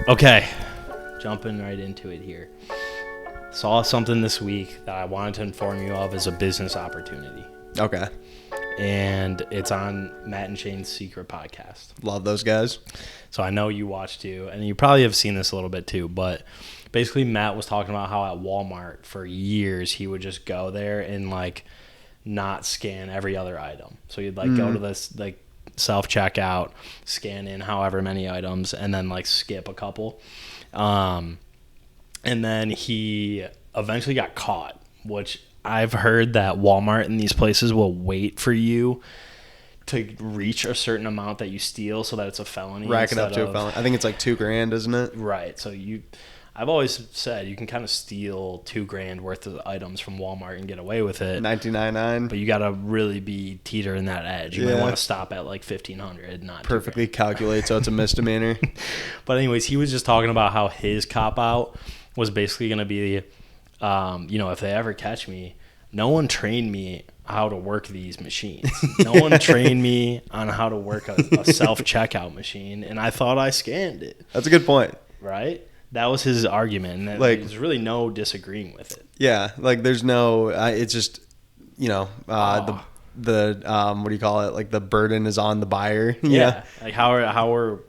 Okay, jumping right into it here. Saw something this week that I wanted to inform you of as a business opportunity. Okay. And it's on Matt and Shane's Secret Podcast. Love those guys. So I know you watch too, and you probably have seen this a little bit too, but basically Matt was talking about how at Walmart for years he would just go there and like not scan every other item. So he'd like go to this like self-checkout, scan in however many items, and then like skip a couple. And then he eventually got caught, which I've heard that Walmart and these places will wait for you to reach a certain amount that you steal so that it's a felony. Rack it up to a felony. I think it's like $2,000, isn't it? Right. So I've always said you can kind of steal $2,000 worth of items from Walmart and get away with it. $19.99. But you got to really be teetering that edge. You might want to stop at like $1,500, not perfectly calculate, so it's a misdemeanor. But anyways, he was just talking about how his cop out was basically going to be, if they ever catch me, no one trained me how to work these machines. No one trained me on how to work a self-checkout machine, and I thought I scanned it. That's a good point. Right? That was his argument, and there's really no disagreeing with it. Yeah, like there's no, it's just, the what do you call it? Like the burden is on the buyer. Yeah. Like how are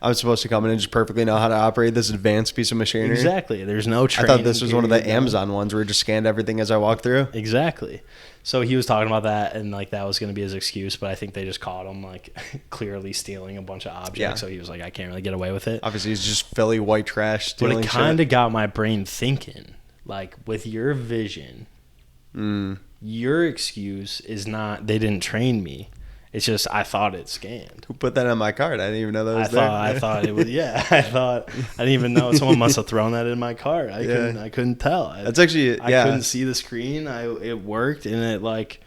I'm supposed to come in and just perfectly know how to operate this advanced piece of machinery. Exactly. There's no training. I thought this was one of the Amazon ones where it just scanned everything as I walked through. Exactly. So he was talking about that, and like that was going to be his excuse, but I think they just caught him like clearly stealing a bunch of objects. Yeah. So he was like, I can't really get away with it. Obviously, he's just Philly white trash stealing. But it kind of got my brain thinking, like with your vision, your excuse is not they didn't train me. It's just I thought it scanned. Who put that on my card? I didn't even know that was there. I thought it was. Yeah, I didn't even know. Someone must have thrown that in my cart. I couldn't tell. That's actually. I couldn't see the screen. It worked, and it like,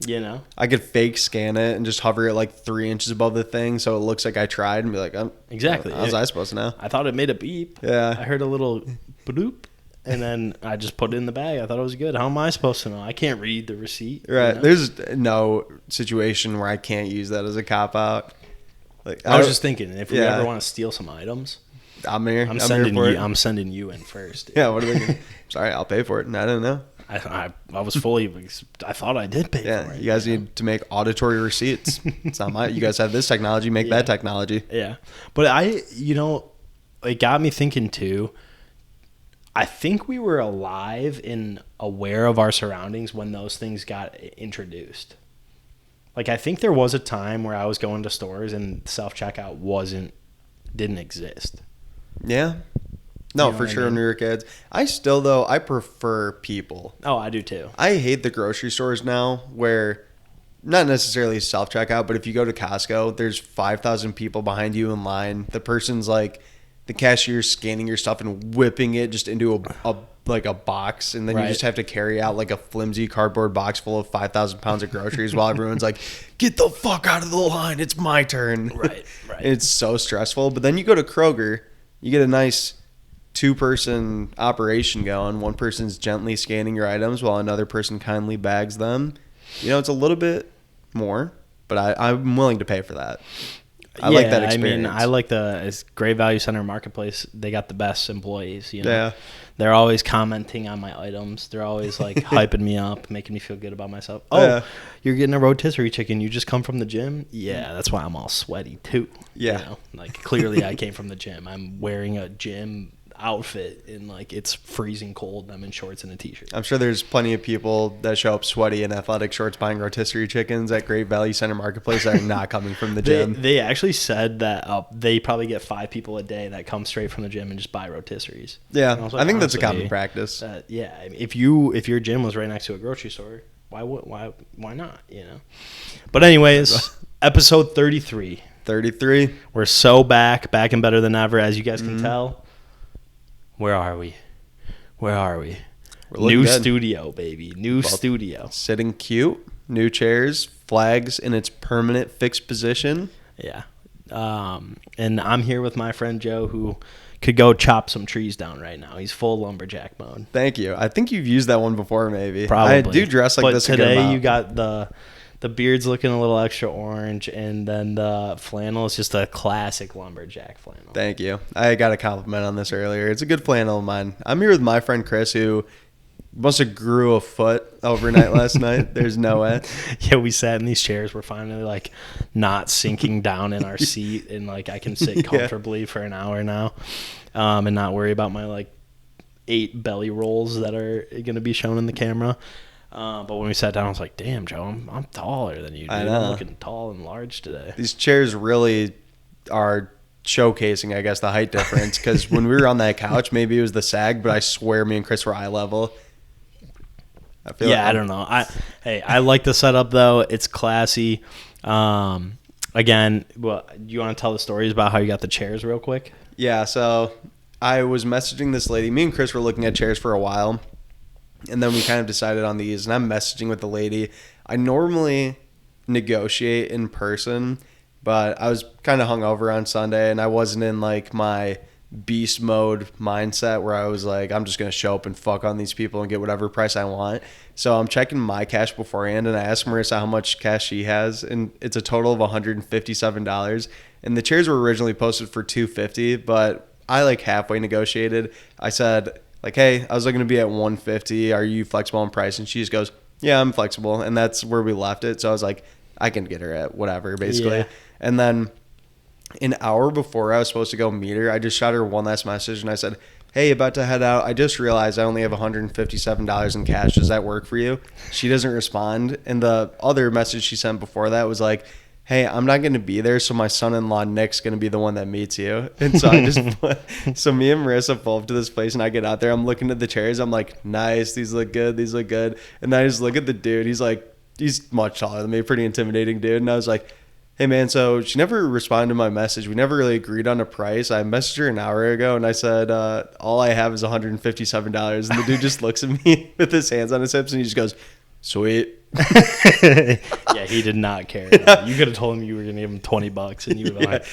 I could fake scan it and just hover it like 3 inches above the thing, so it looks like I tried, and be like, exactly. How was I supposed to know? I thought it made a beep. Yeah. I heard a little bloop. And then I just put it in the bag. I thought it was good. How am I supposed to know? I can't read the receipt. Right. There's no situation where I can't use that as a cop out. Like I was just thinking, if we ever want to steal some items, I'm here. I'm sending you in first. Yeah. What are they? Sorry, I'll pay for it. And I don't know. I was I thought I did pay for it. You guys need to make auditory receipts. It's not you guys have this technology. Make that technology. Yeah. But it got me thinking too. I think we were alive and aware of our surroundings when those things got introduced. Like, I think there was a time where I was going to stores and self-checkout didn't exist. Yeah. No, for sure when we were kids. I prefer people. Oh, I do too. I hate the grocery stores now where, not necessarily self-checkout, but if you go to Costco, there's 5,000 people behind you in line. The person's like, the cashier's scanning your stuff and whipping it just into a box, and then you just have to carry out like a flimsy cardboard box full of 5,000 pounds of groceries while everyone's like, get the fuck out of the line, it's my turn. Right. It's so stressful. But then you go to Kroger, you get a nice 2-person operation going. One person's gently scanning your items while another person kindly bags them. It's a little bit more, but I'm willing to pay for that. I like that experience. I like it's Great Value Center Marketplace. They got the best employees. Yeah. They're always commenting on my items. They're always like hyping me up, making me feel good about myself. Oh, you're getting a rotisserie chicken. You just come from the gym? Yeah, that's why I'm all sweaty too. Yeah. Clearly I came from the gym. I'm wearing a gym outfit and like it's freezing cold. I'm in shorts and a t-shirt. I'm sure there's plenty of people that show up sweaty in athletic shorts buying rotisserie chickens at Great Value Center Marketplace that are not coming from the gym. They actually said that they probably get 5 people a day that come straight from the gym and just buy rotisseries. Yeah, I think that's a common practice. If your gym was right next to a grocery store, why not? But anyways, episode 33. 33. We're so back and better than ever, as you guys can tell. Where are we? We're new good. Studio, baby. New studio. Sitting cute. New chairs. Flags in its permanent fixed position. Yeah. And I'm here with my friend Joe, who could go chop some trees down right now. He's full lumberjack mode. Thank you. I think you've used that one before, maybe. Probably. I do dress like this a good amount. Today you got The beard's looking a little extra orange, and then the flannel is just a classic lumberjack flannel. Thank you. I got a compliment on this earlier. It's a good flannel of mine. I'm here with my friend Chris, who must have grew a foot overnight last night. There's no way. Yeah, we sat in these chairs. We're finally like not sinking down in our seat, and like I can sit comfortably for an hour now, and not worry about my like 8 belly rolls that are going to be shown in the camera. But when we sat down, I was like, "Damn, Joe, I'm taller than you, dude. I know. I'm looking tall and large today." These chairs really are showcasing, I guess, the height difference. Because when we were on that couch, maybe it was the sag, but I swear me and Chris were eye level. I don't know. I like the setup though. It's classy. Again, well, do you want to tell the stories about how you got the chairs real quick? Yeah, so I was messaging this lady. Me and Chris were looking at chairs for a while, and then we kind of decided on these, and I'm messaging with the lady. I normally negotiate in person, but I was kind of hungover on Sunday, and I wasn't in like my beast mode mindset where I was like, I'm just going to show up and fuck on these people and get whatever price I want. So I'm checking my cash beforehand, and I asked Marissa how much cash she has, and it's a total of $157. And the chairs were originally posted for $250, but I like halfway negotiated. I said like, hey, I was looking to be at $150. Are you flexible on price? And she just goes, yeah, I'm flexible. And that's where we left it. So I was like, I can get her at whatever, basically. Yeah. And then an hour before I was supposed to go meet her, I just shot her one last message, and I said, hey, about to head out. I just realized I only have $157 in cash. Does that work for you? She doesn't respond. And the other message she sent before that was like, hey, I'm not going to be there, so my son-in-law Nick's going to be the one that meets you. And so I just so me and Marissa pull up to this place, and I get out there. I'm looking at the chairs. I'm like, nice. These look good. These look good. And then I just look at the dude. He's much taller than me, pretty intimidating dude. And I was like, hey, man, so she never responded to my message. We never really agreed on a price. I messaged her an hour ago, and I said, all I have is $157. And the dude just looks at me with his hands on his hips, and he just goes, sweet. Yeah, he did not care. Yeah. You could have told him you were going to give him $20, and you would have been like,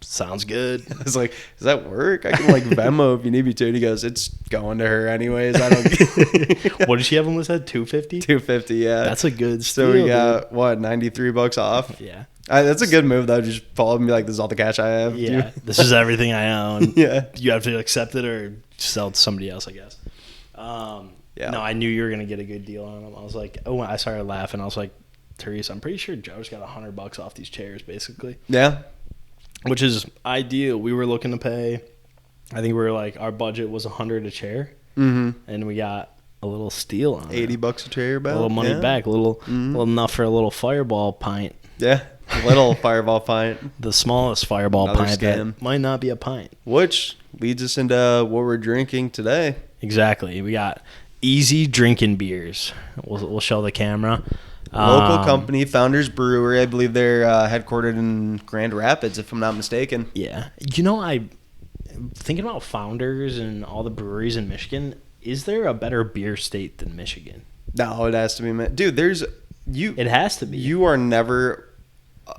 sounds good. I was like, does that work? I can like Venmo if you need me to. And he goes, it's going to her anyways. I don't. What did she have him listed? $250? $250, yeah. That's a good steal. So we got, what, $93 off? Yeah. That's a good move, though. Just follow up and be like, this is all the cash I have. Yeah, this is everything I own. Yeah. You have to accept it or sell it to somebody else, I guess. Yeah. No, I knew you were going to get a good deal on them. I was like, oh, I started laughing. I was like, Teresa, I'm pretty sure Joe's got $100 off these chairs, basically. Yeah. Which is ideal. We were looking to pay, I think we were like, our budget was $100 a chair. Mm-hmm. And we got a little steal on it. $80 a chair, about. A little money back. A little enough for a little Fireball pint. Yeah. Little Fireball pint. The smallest Fireball Another pint scam. that might not be a pint. Which leads us into what we're drinking today. Exactly. We got Easy Drinking Beers. We'll show the camera. Local company, Founders Brewery. I believe they're headquartered in Grand Rapids, if I'm not mistaken. Yeah. You know, I'm thinking about Founders and all the breweries in Michigan. Is there a better beer state than Michigan? No, it has to be. Dude, It has to be. You are never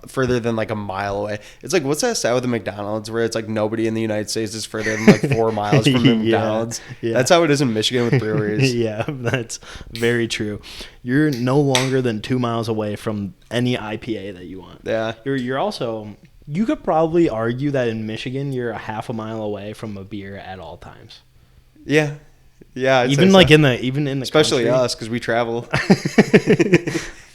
further than like a mile away. It's like, what's that stat with the McDonald's where it's like nobody in the United States is further than like 4 miles from the McDonald's? Yeah. That's how it is in Michigan with breweries. Yeah, that's very true. You're no longer than 2 miles away from any IPA that you want. Yeah. You're also, you could probably argue that in Michigan you're a half a mile away from a beer at all times. Yeah. Yeah. Even like in the especially country. us, because we travel.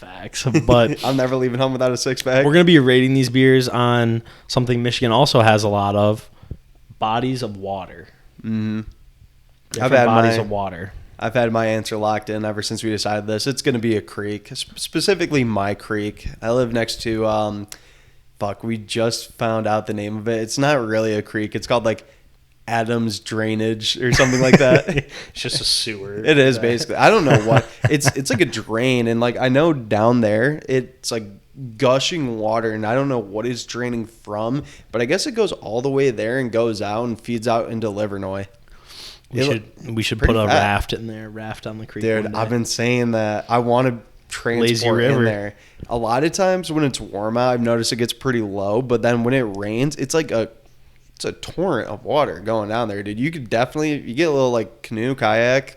Facts. But I'm never leaving home without a 6-pack. We're going to be rating these beers on something Michigan also has a lot of: bodies of water. Mm-hmm. Different bodies of water. I've had my answer locked in ever since we decided this. It's going to be a creek, specifically my creek. I live next to, we just found out the name of it. It's not really a creek. It's called like Adams Drainage or something like that. It's just a sewer. It is basically. I don't know what. It's like a drain, and like I know down there it's like gushing water, and I don't know what it's draining from, but I guess it goes all the way there and goes out and feeds out into Livernois. We should put a raft in there, raft on the creek. Dude, I've been saying that. I want to transport in there. A lot of times when it's warm out, I've noticed it gets pretty low, but then when it rains, it's like it's a torrent of water going down there, dude. You could definitely, you get a little like canoe, kayak,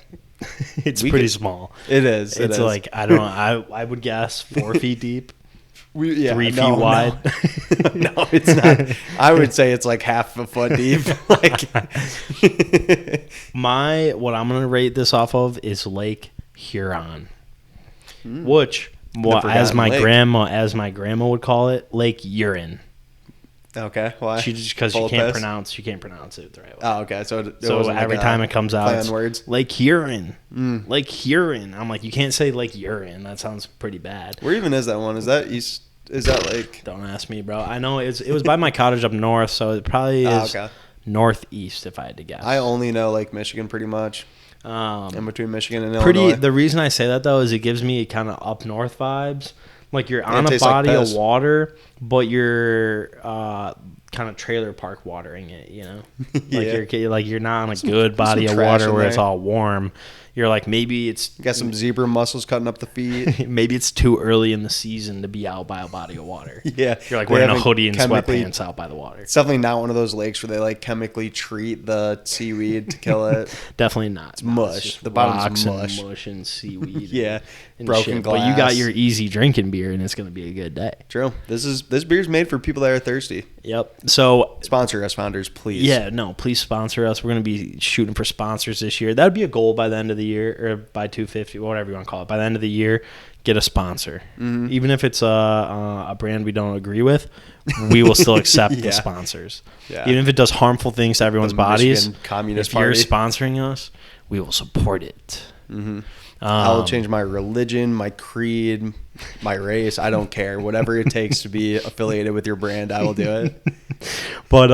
It's pretty small. It is. It's like, I don't know. I would guess 4 feet deep. 3 feet wide. No, it's not. I would say it's like half a foot deep. Like what I'm gonna rate this off of is Lake Huron, which as my grandma would call it, Lake Urine. Okay, why? Because she can't pronounce it the right way. Oh, okay. So every time it comes out, it's words. Lake Huron. Lake Huron. I'm like, you can't say Lake Urine. That sounds pretty bad. Where even is that one? Is that east? Is that like? Don't ask me, bro. I know it was by my cottage up north, so it probably is northeast if I had to guess. I only know Lake Michigan pretty much. In between Michigan and Illinois. The reason I say that though is it gives me kind of up north vibes. Like you're on a body of water, but you're kind of trailer park watering it, you know? Like you're not on a good body of water where it's all warm. You're like, maybe it's... You got some zebra mussels cutting up the feet. Maybe it's too early in the season to be out by a body of water. Yeah. You're like wearing a hoodie and sweatpants out by the water. It's definitely not one of those lakes where they like chemically treat the seaweed to kill it. Definitely not. It's mush. The bottom's mush. And mush and seaweed. Yeah. And broken shit. glass. But you got your easy drinking beer and it's going to be a good day. True. This beer's made for people that are thirsty. Yep. So sponsor us, founders, please. Yeah, no, please sponsor us. We're going to be shooting for sponsors this year. That would be a goal by the end of the year, or by 250, whatever you want to call it. By the end of the year, get a sponsor. Mm-hmm. Even if it's a brand we don't agree with, we will still accept the sponsors. Yeah. Even if it does harmful things to everyone's bodies, if you're sponsoring us, we will support it. Mm-hmm. I'll change my religion, my creed, my race. I don't care. Whatever it takes to be affiliated with your brand, I will do it. But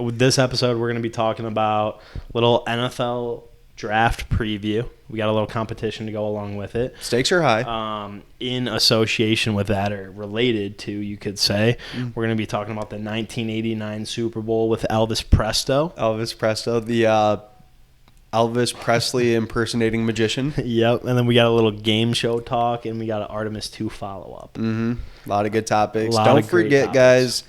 with this episode, we're going to be talking about little NFL draft preview. We got a little competition to go along with it. Stakes are high. In association with that, or related to, you could say, we're going to be talking about the 1989 Super Bowl with Elvis Presley. The Elvis Presley impersonating magician. Yep, and then we got a little game show talk, and we got an Artemis 2 follow-up. Mm-hmm. A lot of good topics. Don't forget, guys,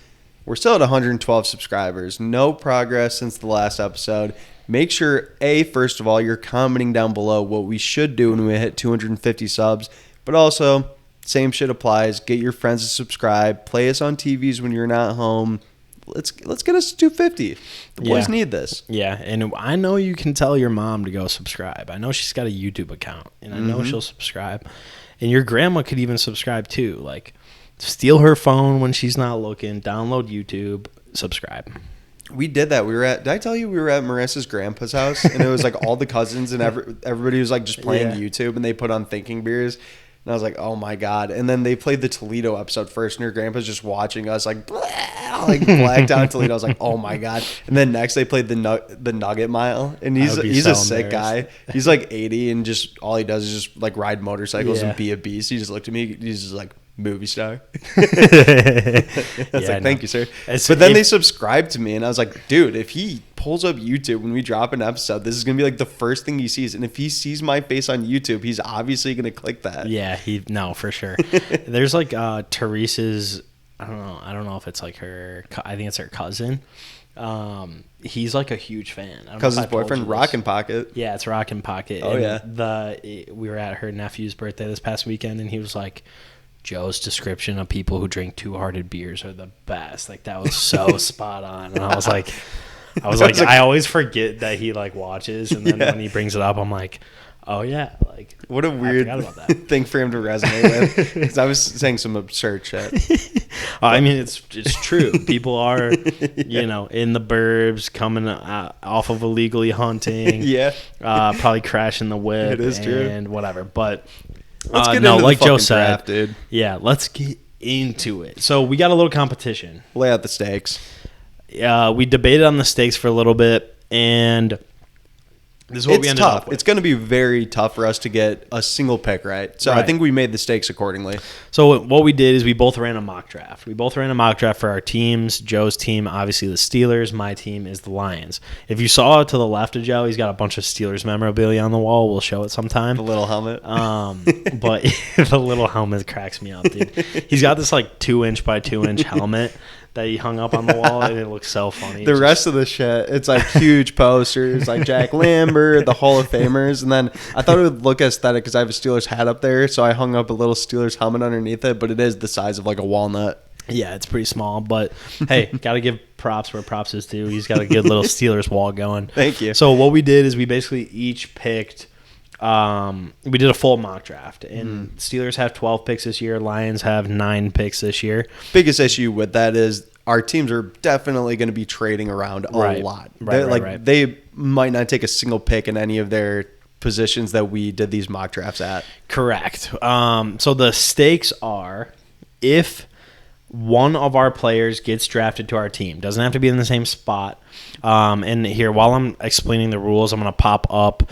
we're still at 112 subscribers. No progress since the last episode. Make sure, first of all, you're commenting down below what we should do when we hit 250 subs. But also, same shit applies. Get your friends to subscribe. Play us on TVs when you're not home. Let's get us to 250. The boys need this. Yeah, and I know you can tell your mom to go subscribe. I know she's got a YouTube account, and I know she'll subscribe. And your grandma could even subscribe too. Like, steal her phone when she's not looking, download YouTube, subscribe. We did that. Did I tell you we were at Marissa's grandpa's house, and it was like all the cousins and everybody was like just playing YouTube, and they put on Thinking Beers. And I was like, oh my God. And then they played the Toledo episode first, and her grandpa's just watching us like blacked out Toledo. I was like, oh my God. And then next they played the Nugget Mile, and he's a sick guy. He's like 80, and just all he does is just like ride motorcycles and be a beast. He just looked at me. He's just like, movie star. I was like, thank you, sir. But then they subscribed to me, and I was like, dude, if he pulls up YouTube when we drop an episode, this is gonna be like the first thing he sees. And if he sees my face on YouTube, he's obviously gonna click that. Yeah, for sure. There's like Teresa's, I don't know if it's like her, I think it's her cousin. He's like a huge fan. Cousin's boyfriend, Rockin' Pocket. Yeah, it's Rockin' Pocket. Oh, and we were at her nephew's birthday this past weekend, and he was like, Joe's description of people who drink two-hearted beers are the best. Like, that was so spot on. And I was like, I always forget that he like watches, and then when he brings it up, I'm like, oh yeah, like, what a weird thing for him to resonate with. Because I was saying some absurd shit. I mean, it's true. People are, in the burbs, coming off of illegally hunting. Probably crashing the whip. It is true. And whatever, but. Let's get into like Joe said, draft, dude. Yeah, let's get into it. So we got a little competition. Lay out the stakes. We debated on the stakes for a little bit, and this is what we ended up with. It's going to be very tough for us to get a single pick right. So I think we made the stakes accordingly. So what we did is we both ran a mock draft. We both ran a mock draft for our teams. Joe's team, obviously the Steelers. My team is the Lions. If you saw to the left of Joe, he's got a bunch of Steelers memorabilia on the wall. We'll show it sometime. The little helmet. But the little helmet cracks me up, dude. He's got this like 2-inch by 2-inch helmet that he hung up on the wall, and it looks so funny. The rest of the shit, it's like huge posters, like Jack Lambert, the Hall of Famers, and then I thought it would look aesthetic because I have a Steelers hat up there, so I hung up a little Steelers helmet underneath it, but it is the size of like a walnut. Yeah, it's pretty small, but hey, got to give props where props is due. He's got a good little Steelers wall going. Thank you. So what we did is we basically each picked. We did a full mock draft, and Steelers have 12 picks this year. Lions have 9 picks this year. Biggest issue with that is our teams are definitely going to be trading around a lot. They might not take a single pick in any of their positions that we did these mock drafts at. Correct. So the stakes are if one of our players gets drafted to our team, doesn't have to be in the same spot. And here, while I'm explaining the rules, I'm going to pop up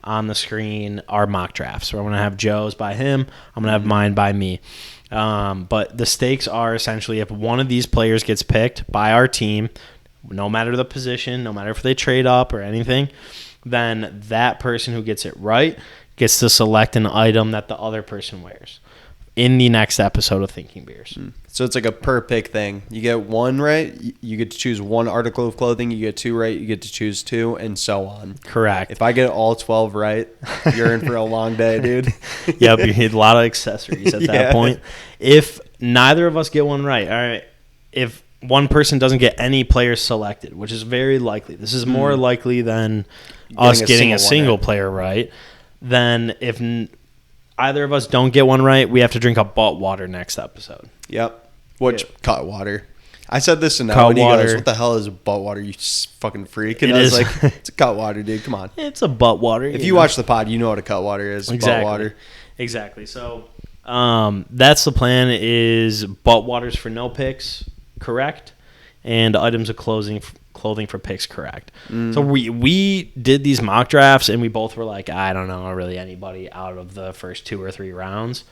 on the screen our mock drafts. So I'm going to have Joe's by him. I'm going to have mine by me. But the stakes are essentially if one of these players gets picked by our team, no matter the position, no matter if they trade up or anything, then that person who gets it right gets to select an item that the other person wears in the next episode of Thinking Beers. So it's like a per pick thing. You get one right, you get to choose one article of clothing. You get 2 right, you get to choose 2, and so on. Correct. If I get all 12 right, you're in for a long day, dude. Yep, you need a lot of accessories at that point. If neither of us get one right, all right, if one person doesn't get any players selected, which is very likely, this is more likely than us getting a single player right, then if either of us don't get one right, we have to drink a butt water next episode. Yep. Which cut water. I said this to Noah, and he goes, "What the hell is butt water? You fucking freak!" And I was like, "It's a cut water, dude. Come on." It's a butt water. If you watch the pod, you know what a cut water is. Exactly. Butt water. Exactly. So that's the plan. Is butt waters for no picks correct, and items of clothing for picks correct. So we did these mock drafts, and we both were like, I don't know really anybody out of the first 2 or 3 rounds.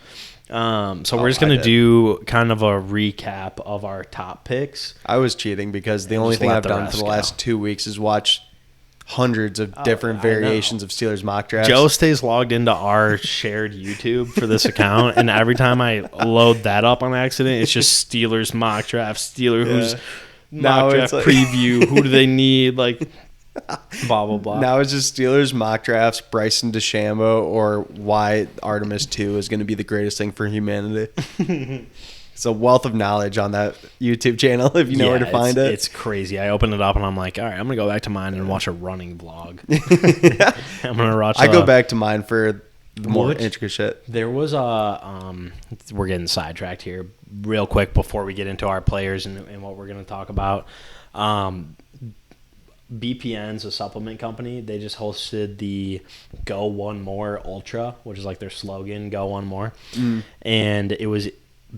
So we're just going to do kind of a recap of our top picks. I was cheating because the only thing I've done for the last 2 weeks is watch hundreds of different variations of Steelers mock drafts. Joe stays logged into our shared YouTube for this account, and every time I load that up on accident, it's just Steelers mock draft, who's mock draft preview, who do they need, like blah, blah, blah. Now it's just Steelers mock drafts, Bryson DeChambeau, or why Artemis 2 is going to be the greatest thing for humanity. It's a wealth of knowledge on that YouTube channel if you know where to find it. It's crazy. I open it up and I'm like, all right, I'm going to go back to mine and watch a running vlog. I'm going to watch I go back to mine for the more intricate shit. There was we're getting sidetracked here real quick before we get into our players and what we're going to talk about. BPN's a supplement company. They just hosted the Go One More Ultra, which is like their slogan, Go One More. And it was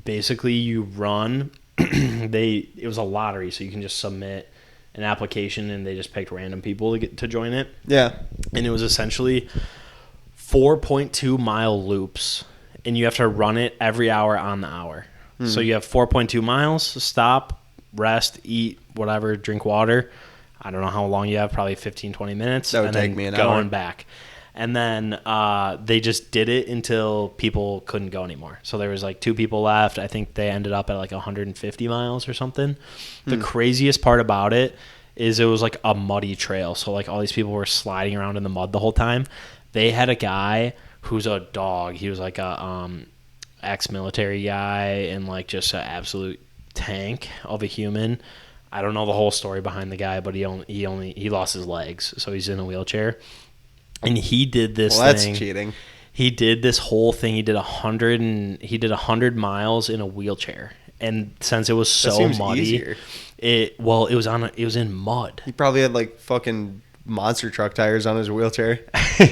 basically you run. It was a lottery, so you can just submit an application, and they just picked random people to join it. Yeah. And it was essentially 4.2 mile loops, and you have to run it every hour on the hour. So you have 4.2 miles, stop, rest, eat, whatever, drink water. I don't know how long you have, probably 15, 20 minutes. That would take me an hour. Going back. And then they just did it until people couldn't go anymore. So there was like 2 people left. I think they ended up at like 150 miles or something. The craziest part about it is it was like a muddy trail. So like all these people were sliding around in the mud the whole time. They had a guy who's a dog. He was like a ex-military guy and like just an absolute tank of a human. I don't know the whole story behind the guy, but he lost his legs, so he's in a wheelchair. And he did this thing. That's cheating. He did this whole thing. He did 100 miles in a wheelchair. And since it was so muddy, easier. It was in mud. He probably had like fucking monster truck tires on his wheelchair.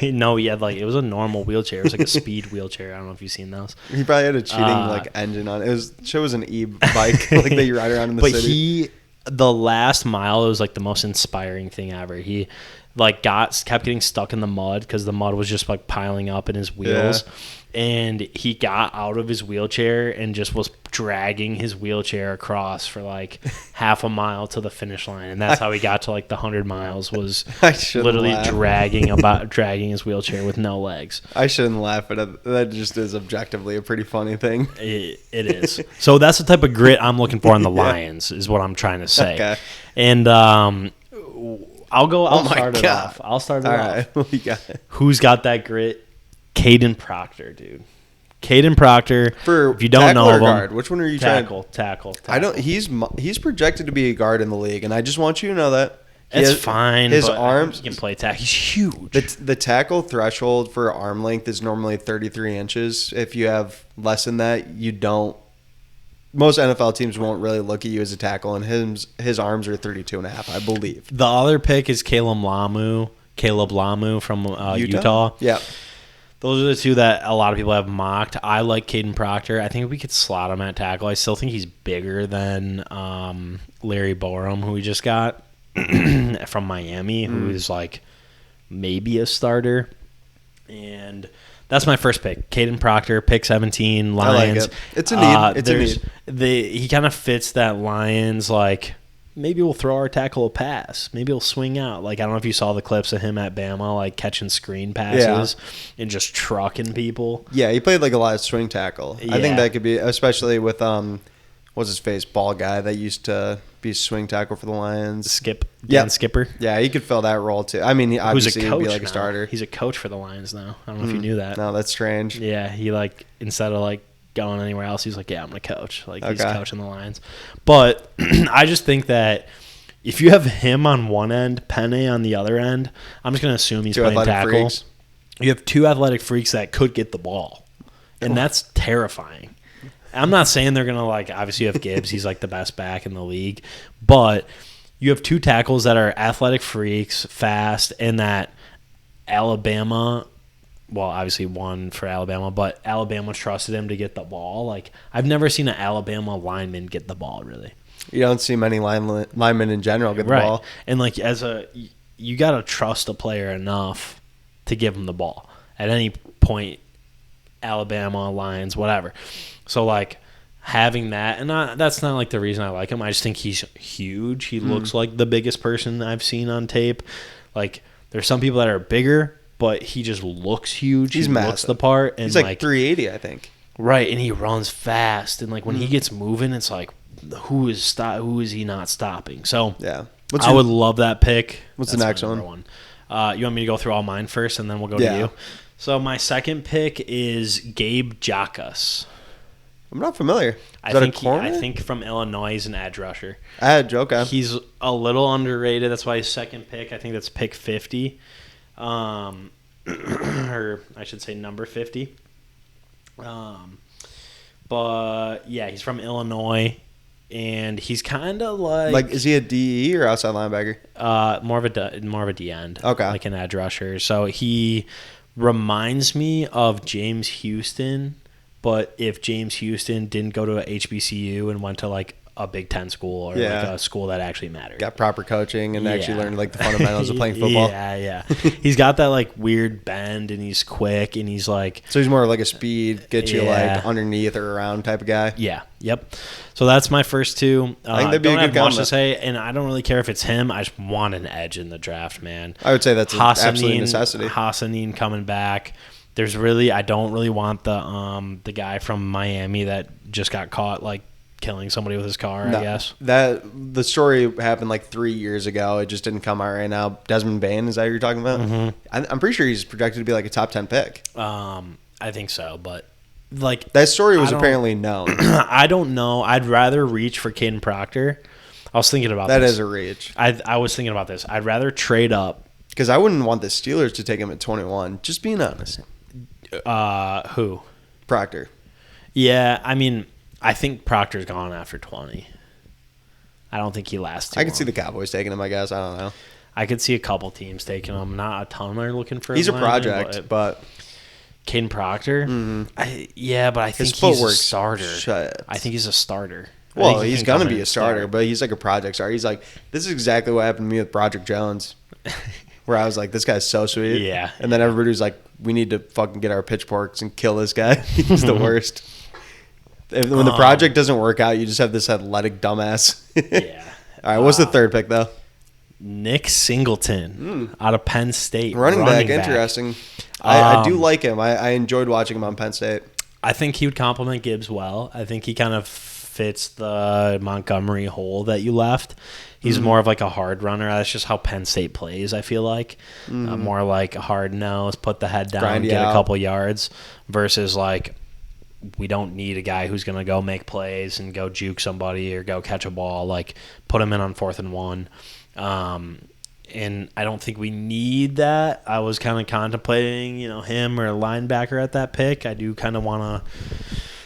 No, he had it was a normal wheelchair. It was like a speed wheelchair. I don't know if you've seen those. He probably had a cheating engine on it. It was an e-bike like that you ride around in the city. The last mile, it was like the most inspiring thing ever. like kept getting stuck in the mud because the mud was just like piling up in his wheels. Yeah. And he got out of his wheelchair and just was dragging his wheelchair across for like half a mile to the finish line. And that's how he got to like the 100 miles was literally dragging his wheelchair with no legs. I shouldn't laugh, but that just is objectively a pretty funny thing. It is. So that's the type of grit I'm looking for on the Lions is what I'm trying to say. Okay. And I'll start it off. I'll start it All off. right. What you got? Who's got that grit? Caden Proctor, dude. Caden Proctor. For if you don't know him, guard, which one are you tackle? I don't. He's projected to be a guard in the league, and I just want you to know that it's fine. His but arms he can play tackle. He's huge. The tackle threshold for arm length is normally 33 inches. If you have less than that, you don't. Most NFL teams won't really look at you as a tackle, and his arms are 32 and a half, I believe. The other pick is Caleb Lamu from Utah. Yeah. Those are the two that a lot of people have mocked. I like Caden Proctor. I think we could slot him at tackle. I still think he's bigger than Larry Borum, who we just got from Miami, who is like maybe a starter. And that's my first pick. Caden Proctor, pick 17, Lions. I like it. It's a need. He kind of fits that Lions, like, maybe we'll throw our tackle a pass. Maybe he'll swing out. Like, I don't know if you saw the clips of him at Bama, like, catching screen passes and just trucking people. Yeah, he played, like, a lot of swing tackle. Yeah. I think that could be, especially with, what's his face, ball guy that used to be swing tackle for the Lions. Skipper. Yeah, he could fill that role, too. I mean, obviously, he'd be, like, a starter. He's a coach for the Lions now. I don't know if you knew that. No, that's strange. Yeah, he, like, instead of, like, going anywhere else, he's like, yeah, I'm going to coach. Like, he's coaching the Lions. But I just think that if you have him on one end, Penne on the other end, I'm just going to assume he's playing tackle. Freaks. You have two athletic freaks that could get the ball. And that's terrifying. I'm not saying they're going to, like, obviously you have Gibbs. He's, like, the best back in the league. But you have two tackles that are athletic freaks, fast, and that Alabama – well, obviously one for Alabama, but Alabama trusted him to get the ball. Like, I've never seen an Alabama lineman get the ball, really. You don't see many linemen in general get the ball. And, like, you got to trust a player enough to give him the ball. At any point, Alabama, Lions, whatever. So, like, having that, and that's not, like, the reason I like him. I just think he's huge. He looks like the biggest person I've seen on tape. Like, there's some people that are bigger, but he just looks huge. He's massive. Looks the part. And he's like 380, I think. Right, and he runs fast. And, like, when he gets moving, it's like, who is he not stopping? So, yeah. I would love that pick. What's the next one? You want me to go through all mine first, and then we'll go to you? So, my second pick is Gabe Jacas. I'm not familiar. I think from Illinois, he's an edge rusher. Okay. He's a little underrated. That's why his second pick. I think that's pick 50. Or I should say number 50. But yeah, he's from Illinois, and he's kind of like is he a DE or outside linebacker? More of a D end. Okay, like an edge rusher. So he reminds me of James Houston, but if James Houston didn't go to a HBCU and went to like a Big Ten school or like a school that actually mattered. Got proper coaching and actually learned like the fundamentals of playing football. Yeah. He's got that like weird bend and he's quick and he's like... So he's more like a speed, get you like underneath or around type of guy? Yeah, yep. So that's my first two. I think that'd be a good much to say, and I don't really care if it's him. I just want an edge in the draft, man. I would say that's an absolute necessity. Hassanin coming back. I don't really want the guy from Miami that just got caught like killing somebody with his car, I guess. The story happened like 3 years ago. It just didn't come out right now. Desmond Bain, is that what you're talking about? Mm-hmm. I'm pretty sure he's projected to be like a top 10 pick. I think so, but like that story was apparently known. I don't know. I'd rather reach for Caden Proctor. I was thinking about that. This. Is a reach. I was thinking about this. I'd rather trade up. Because I wouldn't want the Steelers to take him at 21. Just being honest. Who? Proctor. Yeah, I mean... I think Proctor's gone after 20. I don't think he lasts too long. I could see the Cowboys taking him, I guess. I don't know. I could see a couple teams taking him. Not a ton are looking for him. He's a project, but... Caden Proctor? Mm-hmm. But I think he's a starter. I think he's a starter. Well, he's going to be a starter, but he's like a project starter. He's like, this is exactly what happened to me with Broderick Jones. where I was like, this guy's so sweet. Yeah. And then everybody was like, we need to fucking get our pitchforks and kill this guy. He's the worst. When the project doesn't work out, you just have this athletic dumbass. Yeah. All right, what's the third pick, though? Nick Singleton out of Penn State. Running back, interesting. I do like him. I enjoyed watching him on Penn State. I think he would complement Gibbs well. I think he kind of fits the Montgomery hole that you left. He's more of like a hard runner. That's just how Penn State plays, I feel like. More like a hard nose, put the head down, Grind get out. a couple yards, versus like we don't need a guy who's going to go make plays and go juke somebody or go catch a ball. Like, put him in on 4th and 1. And I don't think we need that. I was kind of contemplating, him or a linebacker at that pick. I do kind of want to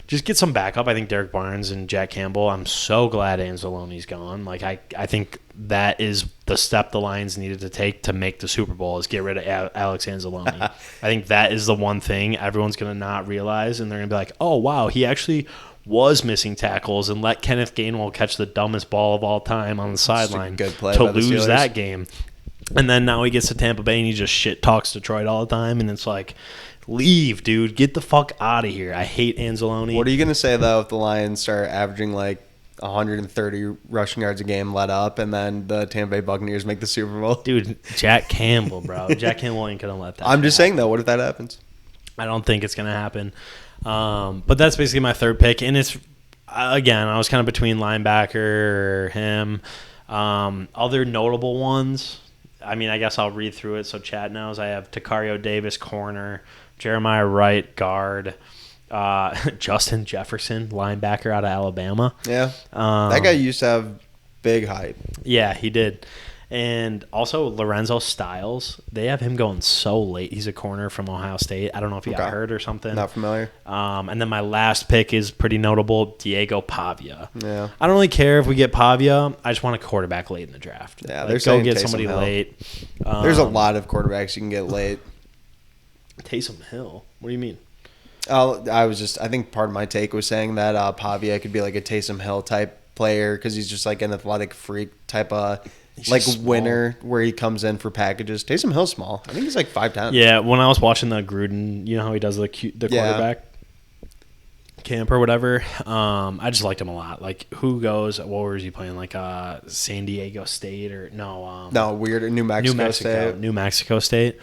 just get some backup. I think Derek Barnes and Jack Campbell. I'm so glad Anzalone's gone. Like, I think that is the step the Lions needed to take to make the Super Bowl, is get rid of Alex Anzalone. I think that is the one thing everyone's going to not realize, and they're going to be like, oh, wow, he actually was missing tackles and let Kenneth Gainwell catch the dumbest ball of all time on the sideline good play to by the lose Steelers. that game. And then now he gets to Tampa Bay and he just shit talks Detroit all the time, and it's like, leave, dude. Get the fuck out of here. I hate Anzalone. What are you going to say, though, if the Lions start averaging like 130 rushing yards a game let up, and then the Tampa Bay Buccaneers make the Super Bowl? Dude, Jack Campbell, bro. Jack Campbell ain't going to let that I'm just happen. saying, though, what if that happens? I don't think it's going to happen. But that's basically my third pick. And it's, again, I was kind of between linebacker or him. Other notable ones, I mean, I guess I'll read through it so Chad knows. I have Takario Davis, corner, Jeremiah Wright, guard, Justin Jefferson, linebacker out of Alabama. Yeah. That guy used to have big hype. Yeah, he did. And also Lorenzo Styles. They have him going so late. He's a corner from Ohio State. I don't know if he got hurt or something. Not familiar. And then my last pick is pretty notable, Diego Pavia. Yeah. I don't really care if we get Pavia. I just want a quarterback late in the draft. Yeah, Like, they're go saying get Taysom somebody Hill. late. There's a lot of quarterbacks you can get late. Taysom Hill. What do you mean? I think part of my take was saying that Pavia could be like a Taysom Hill type player because he's just like an athletic freak type of He's like just small. winner where he comes in for packages. Taysom Hill's small. I think he's like 5'10". Yeah, when I was watching the Gruden, you know how he does the quarterback camp or whatever. I just liked him a lot. Like, who goes? What was he playing? Like San Diego State or no? No, weird. New Mexico State.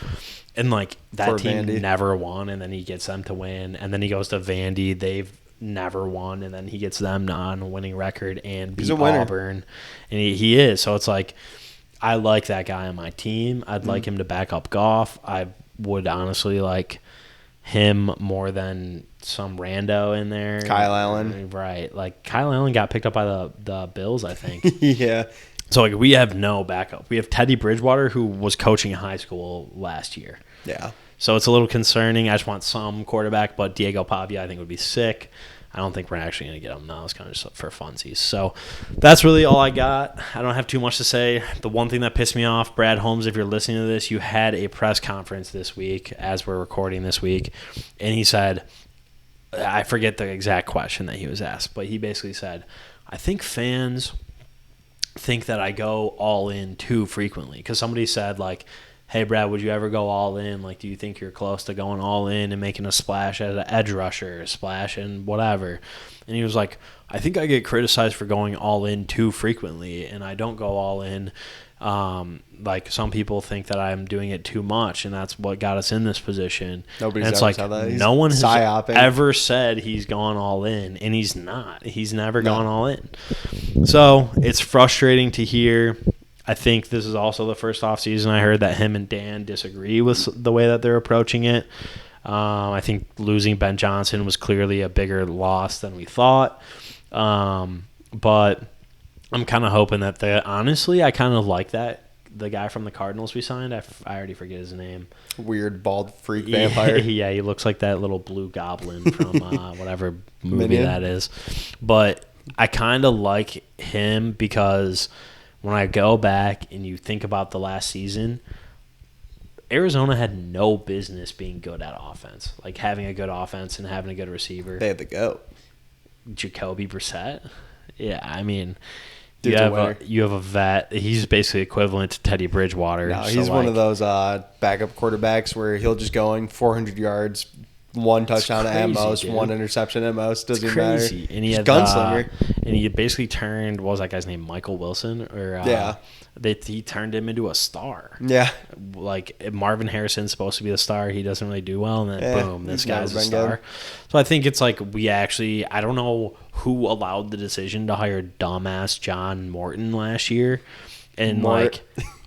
And like that For team Vandy. never won, and then he gets them to win, and then he goes to Vandy. They've never won, and then he gets them on a winning record and beat He's a winner. Auburn, and he is. So it's like, I like that guy on my team. I'd like him to back up Goff. I would honestly like him more than some rando in there. Kyle Allen. Right. Like, Kyle Allen got picked up by the Bills, I think. Yeah. So, like, we have no backup. We have Teddy Bridgewater, who was coaching in high school last year. Yeah. So it's a little concerning. I just want some quarterback, but Diego Pavia I think would be sick. I don't think we're actually going to get him now. It's kind of just for funsies. So that's really all I got. I don't have too much to say. The one thing that pissed me off, Brad Holmes, if you're listening to this, you had a press conference this week as we're recording this week, and he said, I forget the exact question that he was asked, but he basically said, I think fans think that I go all in too frequently, because somebody said, like, hey, Brad, would you ever go all in? Like, do you think you're close to going all in and making a splash as an edge rusher, a splash and whatever? And he was like, I think I get criticized for going all in too frequently, and I don't go all in. Like, some people think that I'm doing it too much, and that's what got us in this position. Nobody's and it's ever like, said that. He's no one has psyoping. ever said he's gone all in, and he's not. He's never gone all in. So it's frustrating to hear. I think this is also the first offseason I heard that him and Dan disagree with the way that they're approaching it. I think losing Ben Johnson was clearly a bigger loss than we thought. But I'm kind of hoping that honestly, I kind of like that. The guy from the Cardinals we signed, I already forget his name. Weird bald freak vampire. Yeah, he looks like that little blue goblin from whatever movie Minion? that is. But I kind of like him because when I go back and you think about the last season, Arizona had no business being good at offense. Like, having a good offense and having a good receiver. They had to go. Jacoby Brissett. Yeah, I mean, Dude's a winner. You have a vet. He's basically equivalent to Teddy Bridgewater. No, he's one of those backup quarterbacks where he'll just go in 400 yards, one touchdown at most, dude. One interception at most. Doesn't even matter. And he had gunslinger. And he basically turned, what was that guy's name? Michael Wilson? He turned him into a star. Yeah. Like Marvin Harrison's supposed to be the star. He doesn't really do well. And then boom, this guy's a star. Good. So I think it's like I don't know who allowed the decision to hire dumbass John Morton last year. And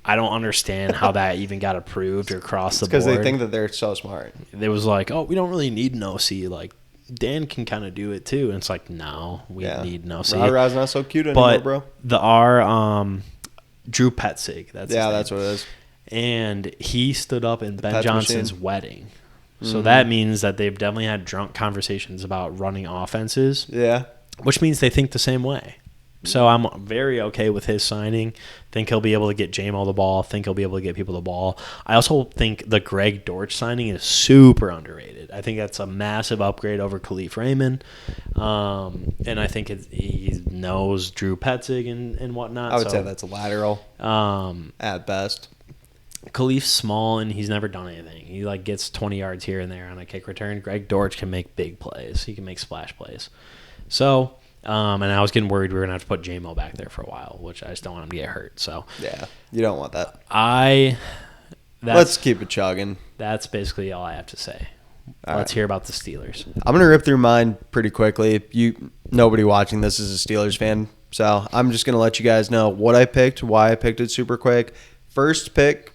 I don't understand how that even got approved or crossed the board. Because they think that they're so smart. It was like, oh, we don't really need an OC. Like, Dan can kind of do it too. And it's like, no, we need an OC. Rod's not so cute anymore, bro. Drew Petzig. That's what it is. And he stood up in Ben Johnson's wedding. So that means that they've definitely had drunk conversations about running offenses. Yeah. Which means they think the same way. So I'm very okay with his signing. Think he'll be able to get J-Mo the ball. Think he'll be able to get people the ball. I also think the Greg Dortch signing is super underrated. I think that's a massive upgrade over Khalif Raymond. And I think he knows Drew Petzig and whatnot. I would say that's a lateral at best. Khalif's small, and he's never done anything. He gets 20 yards here and there on a kick return. Greg Dortch can make big plays. He can make splash plays. So... and I was getting worried we were going to have to put J-Mo back there for a while, which I just don't want him to get hurt. So yeah, you don't want that. Let's keep it chugging. That's basically all I have to say. Let's hear about the Steelers. I'm going to rip through mine pretty quickly. Nobody watching this is a Steelers fan, so I'm just going to let you guys know what I picked, why I picked it super quick. First pick,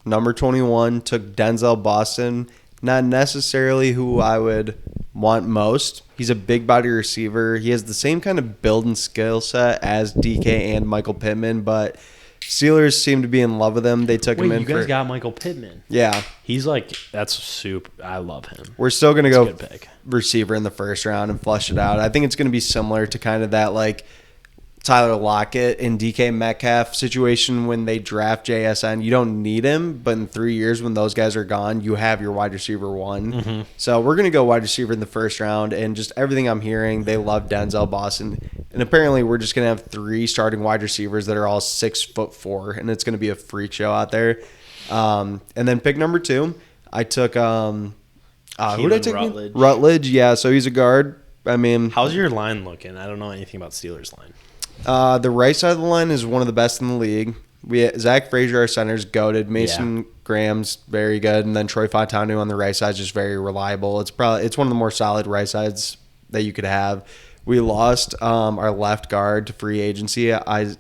number 21, took Denzel Boston. Not necessarily who I would want most. He's a big body receiver. He has the same kind of build and skill set as DK and Michael Pittman, but Steelers seem to be in love with him. They took him in. You guys got Michael Pittman. Yeah. He's that's soup. I love him. We're still going to go receiver in the first round and flush it out. I think it's going to be similar to kind of that Tyler Lockett and DK Metcalf situation when they draft JSN. You don't need him, but in 3 years when those guys are gone, you have your wide receiver one. Mm-hmm. So we're going to go wide receiver in the first round, and just everything I'm hearing, they love Denzel Boston. And apparently we're just going to have 3 starting wide receivers that are all 6'4", and it's going to be a freak show out there. And then pick number 2, I took who did I take? Rutledge, yeah, so he's a guard. I mean, how's your line looking? I don't know anything about Steelers line. The right side of the line is one of the best in the league. Zach Frazier, our center's goated. Mason Graham's very good, and then Troy Fontanu on the right side is just very reliable. It's one of the more solid right sides that you could have. We lost our left guard to free agency. Why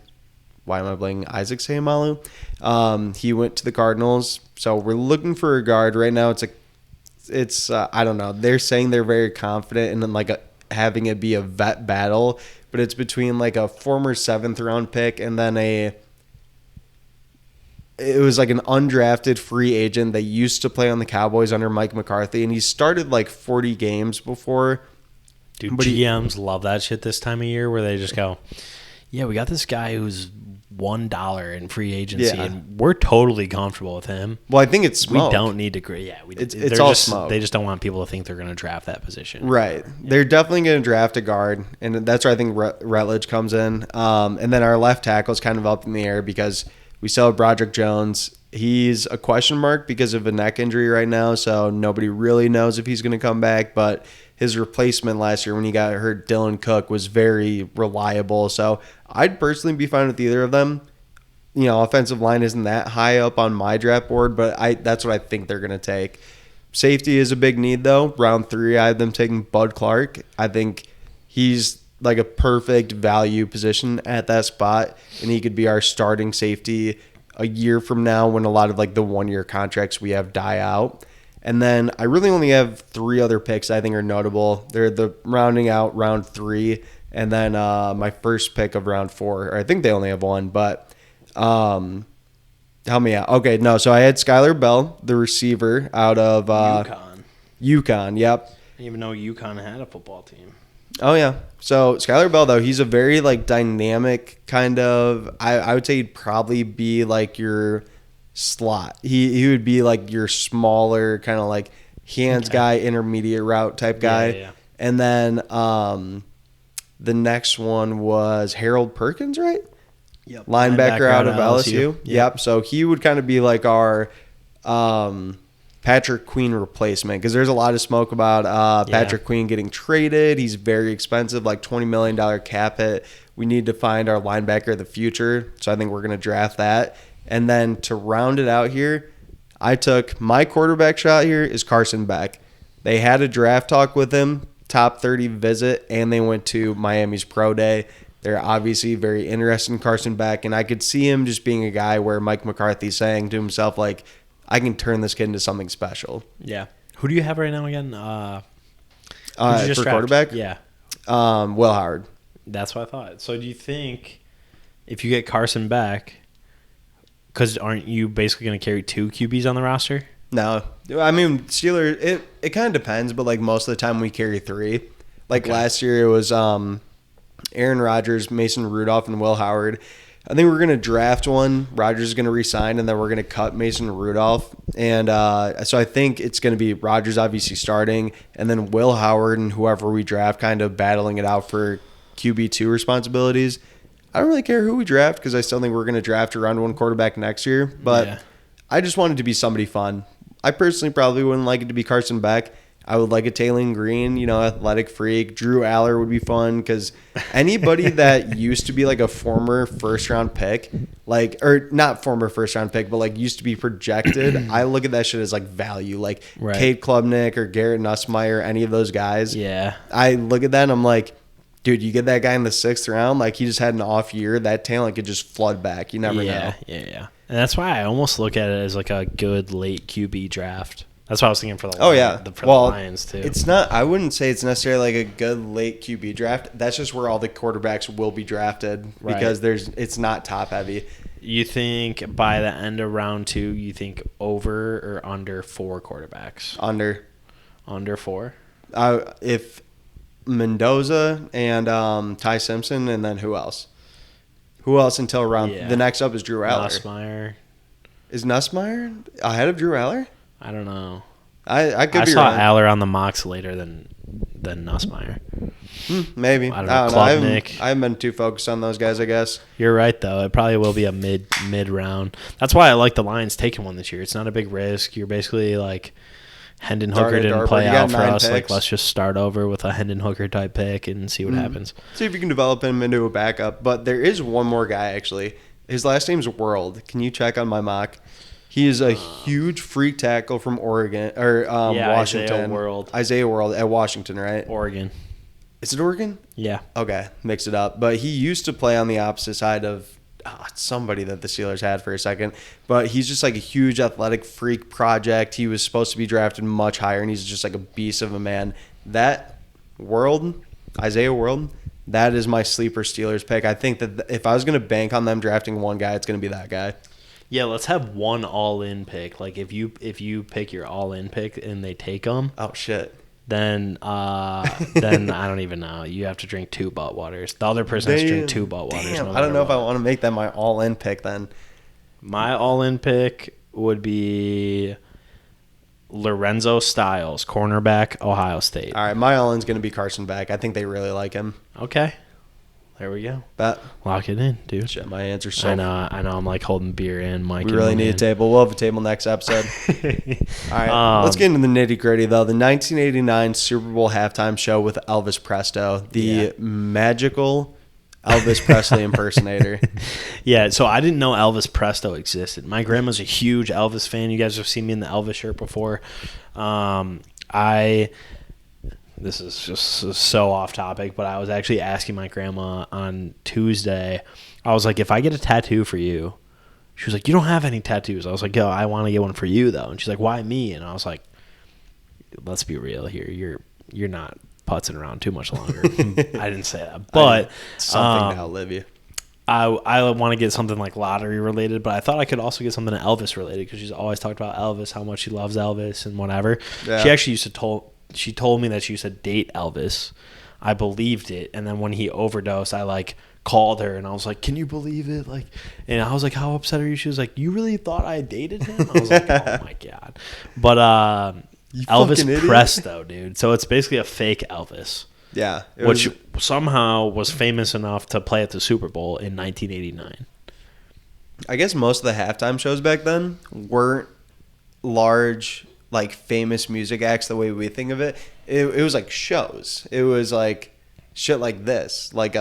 am I blanking? Isaac Seumalo. He went to the Cardinals, so we're looking for a guard right now. It's I don't know. They're saying they're very confident in having it be a vet battle. But it's between a former 7th round pick and then it was an undrafted free agent that used to play on the Cowboys under Mike McCarthy, and he started 40 games before. Dude, but GMs love that shit this time of year where they just go, yeah, we got this guy who's $1 in free agency, and we're totally comfortable with him. Well, I think it's smoke. We don't need to. It's all smoke. They just don't want people to think they're going to draft that position. Right. Yeah. They're definitely going to draft a guard, and that's where I think Rutledge comes in. And then our left tackle is kind of up in the air because we still have Broderick Jones. He's a question mark because of a neck injury right now, so nobody really knows if he's going to come back, but his replacement last year when he got hurt, Dylan Cook, was very reliable. So I'd personally be fine with either of them. Offensive line isn't that high up on my draft board, but that's what I think they're going to take. Safety is a big need, though. Round 3, I have them taking Bud Clark. I think he's a perfect value position at that spot, and he could be our starting safety a year from now when a lot of the 1-year contracts we have die out. And then I really only have 3 other picks I think are notable. They're the rounding out round 3, and then my first pick of round 4. Or I think they only have 1, but help me out. Okay, no. So I had Skylar Bell, the receiver out of UConn. Yep. I didn't even know UConn had a football team. Oh yeah. So Skylar Bell, though, he's a very dynamic kind of. I would say he'd probably be your slot. He would be your smaller kind of hands guy, intermediate route type guy. Yeah. And then the next one was Harold Perkins, right? Yep. linebacker out of LSU. LSU. Yep. So he would kind of be like our Patrick Queen replacement, because there's a lot of smoke about Patrick Queen getting traded. He's very expensive, like $20 million cap hit. We need to find our linebacker of the future. So I think we're going to draft that. And then to round it out here, I took my quarterback shot here is Carson Beck. They had a draft talk with him, top 30 visit, and they went to Miami's pro day. They're obviously very interested in Carson Beck, and I could see him just being a guy where Mike McCarthy's saying to himself, like, I can turn this kid into something special. Yeah. Who do you have right now again? For quarterback? Yeah. Will Howard. That's what I thought. So do you think if you get Carson Beck, because aren't you basically going to carry 2 QBs on the roster? No. I mean, Steelers, it kind of depends, but like most of the time we carry 3. Like last year it was Aaron Rodgers, Mason Rudolph, and Will Howard. I think we're going to draft one. Rodgers is going to resign, and then we're going to cut Mason Rudolph. And so I think it's going to be Rodgers obviously starting, and then Will Howard and whoever we draft kind of battling it out for QB2 responsibilities. I don't really care who we draft, because I still think we're going to draft a round 1 quarterback next year. But I just want it to be somebody fun. I personally probably wouldn't like it to be Carson Beck. I would like a Taylor Green, athletic freak. Drew Aller would be fun, because anybody that used to be like a former first-round pick, or not former first-round pick, but like used to be projected, I look at that shit as like value. Like Cade Klubnik or Garrett Nussmeier, any of those guys. Yeah. I look at that and I'm like, dude, you get that guy in the 6th round, like he just had an off year. That talent could just flood back. You never know. Yeah. And that's why I almost look at it as like a good late QB draft. That's what I was thinking for the the Lions too. It's not. I wouldn't say it's necessarily like a good late QB draft. That's just where all the quarterbacks will be drafted, because it's not top heavy. You think by the end of round 2, you think over or under 4 quarterbacks? Under 4. If Mendoza and Ty Simpson, and then who else? Who else until round? The next up is Drew Aller. Nussmeier. Is Nussmeier ahead of Drew Aller? I don't know. I could be saw wrong. Aller on the mocks later than Nussmeier. Maybe. I don't know. I haven't been too focused on those guys, I guess. You're right, though. It probably will be a mid round. That's why I like the Lions taking one this year. It's not a big risk. You're basically like, Hendon Hooker didn't play out for us. Picks. Like, let's just start over with a Hendon Hooker type pick and see what happens. See if you can develop him into a backup. But there is one more guy, actually. His last name's World. Can you check on my mock? He is a huge freak tackle from Oregon or Washington. Isaiah World at Washington, right? Oregon. Is it Oregon? Yeah. Okay, mix it up. But he used to play on the opposite side of somebody that the Steelers had for a second. But he's just like a huge athletic freak project. He was supposed to be drafted much higher, and he's just like a beast of a man. That Isaiah World, that is my sleeper Steelers pick. I think that if I was going to bank on them drafting one guy, it's going to be that guy. Yeah, let's have one all-in pick. Like if you pick your all-in pick and they take them, oh shit, then I don't even know. You have to drink 2 butt waters. The other person has to drink 2 butt waters. Damn, I don't know if I want to make that my all-in pick then. My all-in pick would be Lorenzo Styles, cornerback, Ohio State. All right, my all-in's going to be Carson Beck. I think they really like him. Okay. There we go. Bet. Lock it in, dude. Shit, my answer's so. I know. I'm like holding beer in, Mike. We really need a table. We'll have a table next episode. All right, let's get into the nitty gritty though. The 1989 Super Bowl halftime show with Elvis Presto, the magical Elvis Presley impersonator. Yeah, so I didn't know Elvis Presto existed. My grandma's a huge Elvis fan. You guys have seen me in the Elvis shirt before. This is just so off topic, but I was actually asking my grandma on Tuesday. I was like, if I get a tattoo for you, she was like, you don't have any tattoos. I was like, yo, I want to get one for you though. And she's like, why me? And I was like, let's be real here. You're not putzing around too much longer. I didn't say that, but something to outlive you. I want to get something like lottery related, but I thought I could also get something Elvis related because she's always talked about Elvis, how much she loves Elvis and whatever. Yeah. She actually she told me that she used to date Elvis. I believed it, and then when he overdosed, I called her and I was like, "Can you believe it?" And I was like, "How upset are you?" She was like, "You really thought I dated him?" I was like, "Oh my god!" But Elvis Presto, dude. So it's basically a fake Elvis. Yeah, which somehow was famous enough to play at the Super Bowl in 1989. I guess most of the halftime shows back then weren't large, like famous music acts the way we think of it. It was like shows. It was like shit like this. Like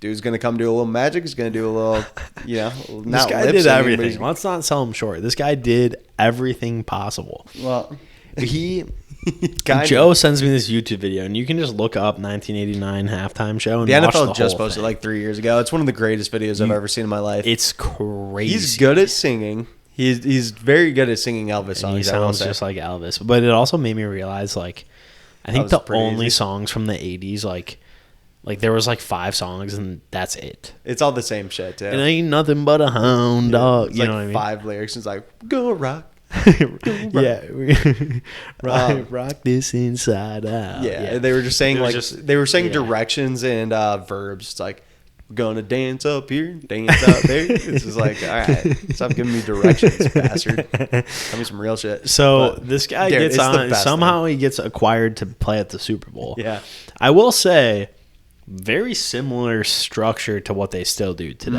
dude's gonna come do a little magic. He's gonna do a little, This not guy lip did syncing, but everything. he's- Let's not sell him short. This guy did everything possible. Well, He kind Joe of. sends me this YouTube video, and you can just look up 1989 halftime show. And The watch NFL the just whole posted thing. like 3 years ago. It's one of the greatest videos I've ever seen in my life. It's crazy. He's good at singing. He's very good at singing Elvis And songs. he sounds just like Elvis. But it also made me realize, like, I think That the was pretty only easy. songs from the 80s, like there was like 5 songs, and that's it. It's all the same shit too. It ain't nothing but a hound dog. It's You like know what I mean? 5 lyrics. It's like go rock. Yeah. rock this inside out. Yeah, they were just saying It was like just- they were saying yeah. directions and verbs. It's like gonna dance up here, dance out there. It's just like, all right, stop giving me directions, bastard. Tell me some real shit. So But, this guy dude, gets it's the on. best Somehow he gets acquired to play at the Super Bowl. Yeah. I will say, very similar structure to what they still do today.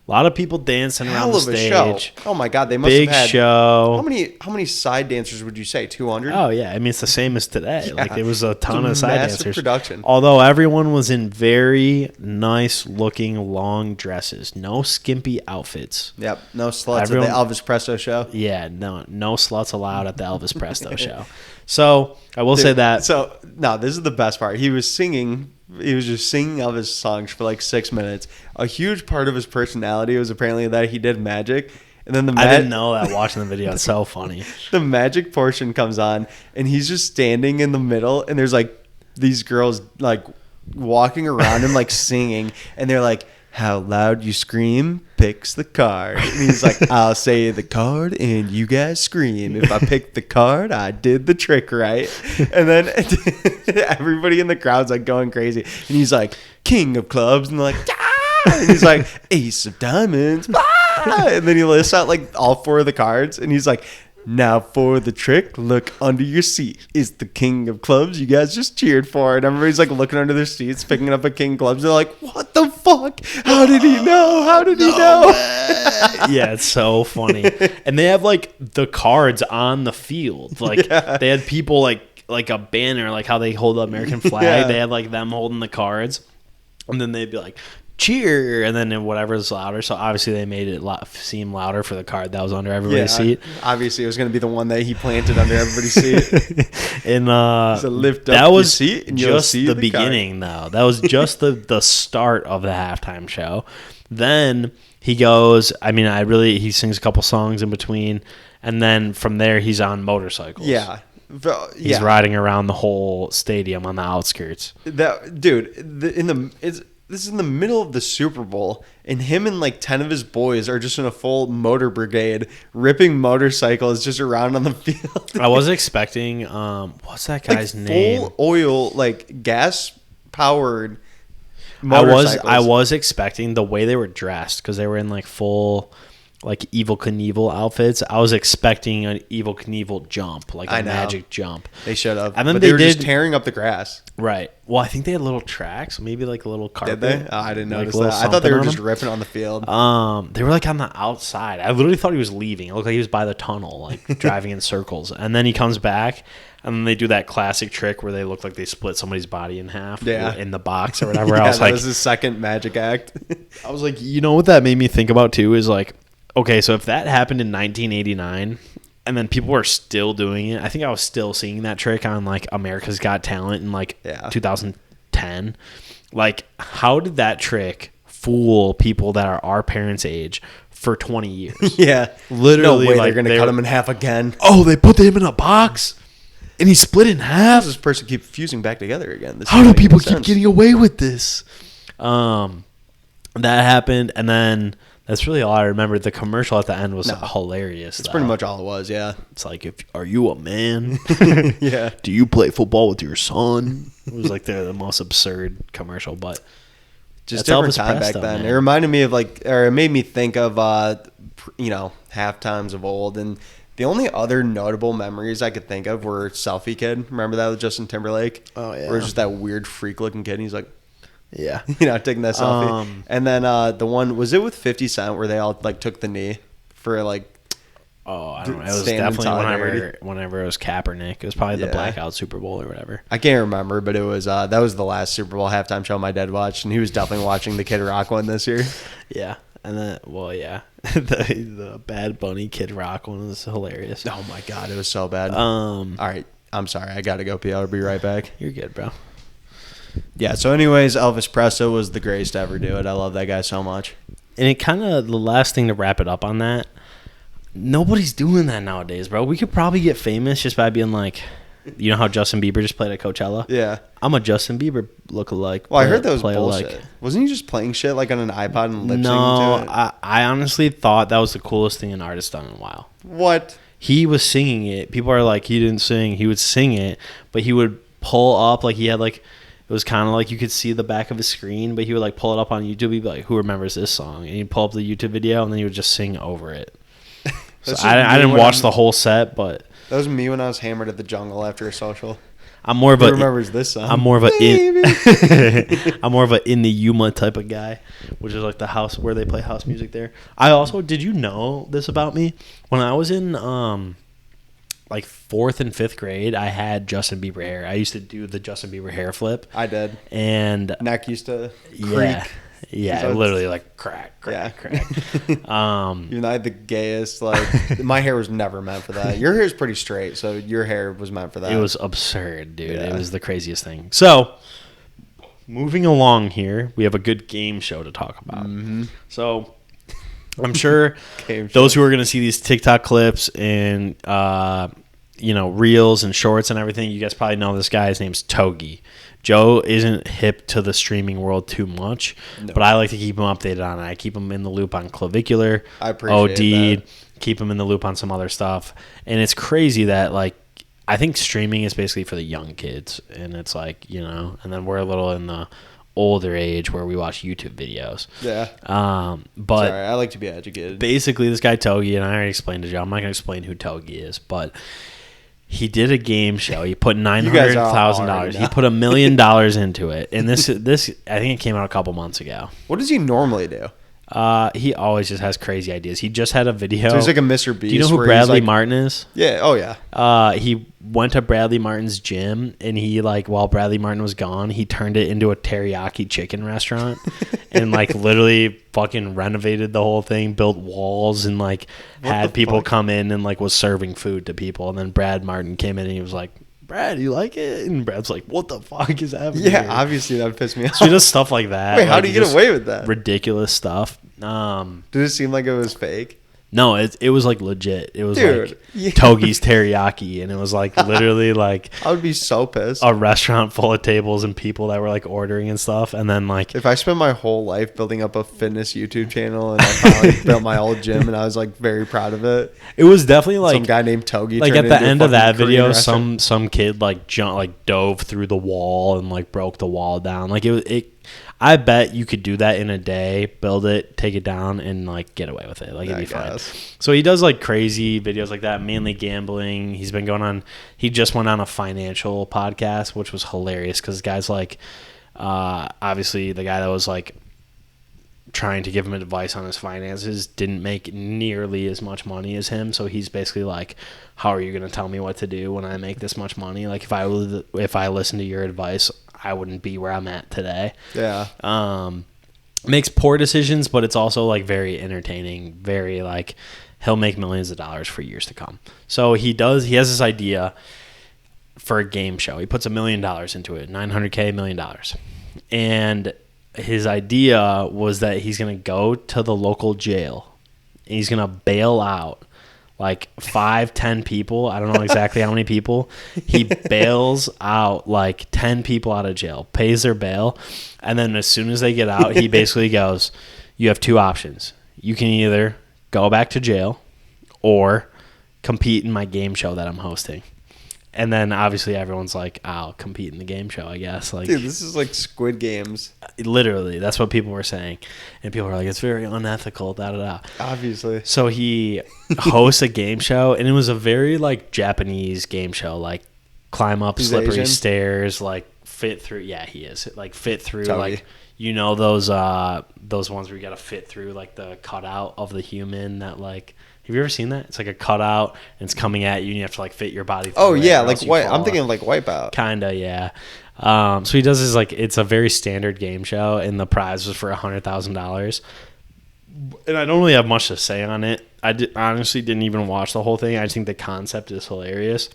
A lot of people dancing around Hell the of a stage. show. Oh my god, they must Big have had show. How many side dancers would you say? 200? Oh yeah, I mean it's the same as today. Like there was a ton of side massive dancers. production. Although everyone was in very nice looking long dresses, no skimpy outfits. Yep, no sluts Everyone- at the Elvis Presto show. Yeah, no sluts allowed at the Elvis Presto show. So I will say that. So no, this is the best part. He was singing. He was just singing Elvis songs for like 6 minutes. A huge part of his personality was apparently that he did magic. And then I didn't know that watching the video. It's so funny. the magic portion comes on, and he's just standing in the middle, and there's like these girls like walking around him like singing, and they're like, how loud you scream picks the card. And he's like, I'll say the card and you guys scream. If I pick the card, I did the trick right. And then everybody in the crowd's like going crazy. And he's like, king of clubs. And they're like, ah! And he's like, ace of diamonds. Ah! And then he lists out like all 4 of the cards. And he's like, now for the trick, look under your seat. Is the king of clubs you guys just cheered for. And everybody's like looking under their seats, picking up a king of clubs. They're like, what the fuck? How did he know? How did he know? Yeah, it's so funny. And they have like the cards on the field. Like they had people like a banner, like how they hold the American flag. Yeah. They had like them holding the cards, and then they'd be like, cheer, and then whatever's louder. So obviously they made it seem louder for the card that was under everybody's seat. Obviously, it was going to be the one that he planted under everybody's seat. And So lift up that your was seat and you'll just see the the beginning, though. That was just the start of the halftime show. Then he goes. I mean, he sings a couple songs in between, and then from there he's on motorcycles. Yeah. He's riding around the whole stadium on the outskirts. That dude, this is in the middle of the Super Bowl, and him and like 10 of his boys are just in a full motor brigade ripping motorcycles just around on the field. I was expecting what's that guy's name? Full oil, like gas powered I motorcycles. was expecting the way they were dressed, because they were in like full like Evil Knievel outfits. I was expecting an Evil Knievel jump, like I a know. magic jump. They should have. And then but they were just did- tearing up the grass. Right. Well, I think they had little tracks, maybe like a little carpet. Did they? Oh, I didn't Like notice a little that. I thought they something were on just them. ripping on the field. They were like on the outside. I literally thought he was leaving. It looked like he was by the tunnel, like driving in circles. And then he comes back, and then they do that classic trick where they look like they split somebody's body in half Yeah. in the box or whatever. Yeah, I was that like, was his second magic act. I was like, you know what that made me think about too is like, okay, so if that happened in 1989 and then people were still doing it, I think I was still seeing that trick on like America's Got Talent in like 2010. Like, how did that trick fool people that are our parents' age for 20 years? Yeah. Literally, No way like, they're going to cut him in half again. Oh, they put him in a box and he split in How half. does this person keep fusing back together again? This How doesn't do make people any keep sense. getting away with this? That happened, and then that's really all I remember. The commercial at the end was hilarious. That's pretty much all it was, yeah. It's like, are you a man? Yeah. Do you play football with your son? It was like the most absurd commercial, but Just that's different Elvis time Presto, back then. man. It reminded me of it made me think of, half times of old. And the only other notable memories I could think of were Selfie Kid. Remember that with Justin Timberlake? Oh, yeah. Where it's just that weird freak looking kid. And he's like, Yeah. Taking that selfie. And then the one, was it with 50 Cent where they all like took the knee for like, Oh, I don't know. It was stand in definitely solidarity? whenever it was Kaepernick. It was probably the Yeah. blackout Super Bowl or whatever. I can't remember, but it was that was the last Super Bowl halftime show my dad watched, and he was definitely watching the Kid Rock one this year. Yeah. And then, well, yeah. the Bad Bunny Kid Rock one was hilarious. Oh my god, it was so bad. All right, I'm sorry, I gotta go pee. I'll be right back. You're good, bro. Yeah, so anyways, Elvis Presley was the greatest to ever do it. I love that guy so much. And it kind of, the last thing to wrap it up on that, nobody's doing that nowadays, bro. We could probably get famous just by being like, you know how Justin Bieber just played at Coachella? Yeah. I'm a Justin Bieber lookalike. Well, I heard that was bullshit. Wasn't he just playing shit like on an iPod and lip syncing to it? I honestly thought that was the coolest thing an artist done in a while. What? He was singing it. People are like, he didn't sing. He would sing it, but he would pull up, like he had like, it was kind of like you could see the back of his screen, but he would like pull it up on YouTube. He'd be like, who remembers this song? And he'd pull up the YouTube video, and then he would just sing over it. So I didn't watch the whole set, but that was me when I was hammered at the jungle after a social. I'm more of Who remembers this song? I'm more of a I'm more of a in the Yuma type of guy, which is like the house where they play house music there. I also, did you know this about me? When I was in like 4th and 5th grade, I had Justin Bieber hair. I used to do the Justin Bieber hair flip. I did. And neck used to creak. Yeah, So literally like crack. Even Even though I had the gayest, like, my hair was never meant for that. Your hair is pretty straight, so your hair was meant for that. It was absurd, dude. Yeah. It was the craziest thing. So, moving along here, we have a good game show to talk about. Mm-hmm. So, I'm sure those who are going to see these TikTok clips and, reels and shorts and everything, you guys probably know this guy. His name's Togi. Joe isn't hip to the streaming world too much, but I like to keep him updated on it. I keep him in the loop on Clavicular, I appreciate OD, keep him in the loop on some other stuff. And it's crazy that, like, I think streaming is basically for the young kids. And it's like, and then we're a little in the older age where we watch YouTube videos. Yeah. But sorry, I like to be educated. Basically, this guy Togi, and I already explained to Joe, I'm not going to explain who Togi is, but he did a game show. He put $900,000. He put $1 million into it. And this, I think it came out a couple months ago. What does he normally do? He always just has crazy ideas. He just had a video. So he's like a Mr. Beast. Do you know who Bradley Martin is? Yeah. Oh, yeah. He went to Bradley Martin's gym, and he, like, while Bradley Martin was gone, he turned it into a teriyaki chicken restaurant and, like, literally fucking renovated the whole thing, built walls, and, like, had people come in and, like, was serving food to people. And then Brad Martin came in, and he was like, Brad, you like it? And Brad's like, what the fuck is happening? Yeah, here? obviously that would piss me off. So he does stuff like that. Wait, how do you get away with that? Ridiculous stuff. Did it seem like it was fake? No, it was like legit. It was Dude, like Togi's Teriyaki, and it was like literally like I would be so pissed. A restaurant full of tables and people that were like ordering and stuff, and then like if I spent my whole life building up a fitness YouTube channel and I finally built my old gym and I was like very proud of it. It was definitely like some guy named Togi. Like at the end of that video, some some kid like dove through the wall and like broke the wall down. Like it. I bet you could do that in a day, build it, take it down, and like get away with it. Like it'd be fine. So he does like crazy videos like that, mainly gambling. He just went on a financial podcast, which was hilarious because guys like, obviously the guy that was like trying to give him advice on his finances didn't make nearly as much money as him. So he's basically like, how are you going to tell me what to do when I make this much money? Like if I listen to your advice, I wouldn't be where I'm at today. Yeah. Makes poor decisions, but it's also like very entertaining, very like he'll make millions of dollars for years to come. So he has this idea for a game show. He puts $1 million into it, $900K, $1 million. And his idea was that he's going to go to the local jail and he's going to bail out like 5-10 people. I don't know exactly how many people. He bails out like 10 people out of jail, pays their bail, and then as soon as they get out, he basically goes, you have two options. You can either go back to jail or compete in my game show that I'm hosting. And then obviously everyone's like, I'll compete in the game show, I guess. Like, dude, this is like Squid Games. Literally, that's what people were saying. And people were like, it's very unethical, da-da-da. Obviously. So he hosts a game show, and it was a very like Japanese game show, like climb up slippery stairs, like fit through. Yeah, he is like fit through Toby. like those ones where you got to fit through like the cutout of the human that like. Have you ever seen that? It's like a cutout and it's coming at you and you have to like fit your body through. Oh it, yeah, or like else you white. fall I'm thinking off. of like Wipeout. Kinda, yeah. So he does his like it's a very standard game show, and the prize was for $100,000. And I don't really have much to say on it. Honestly didn't even watch the whole thing. I just think the concept is hilarious.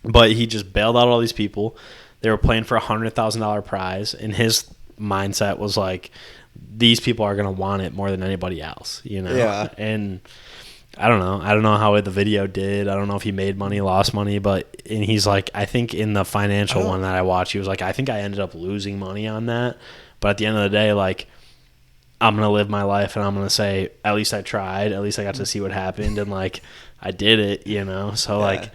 But he just bailed out all these people. They were playing for $100,000 prize, and his mindset was like, these people are gonna want it more than anybody else, Yeah. And I don't know. I don't know how the video did. I don't know if he made money, lost money, and he's like, I think in the financial one that I watched, he was like, I think I ended up losing money on that. But at the end of the day, like, I'm going to live my life and I'm going to say, at least I tried. At least I got to see what happened. And, like, I did it. So, like,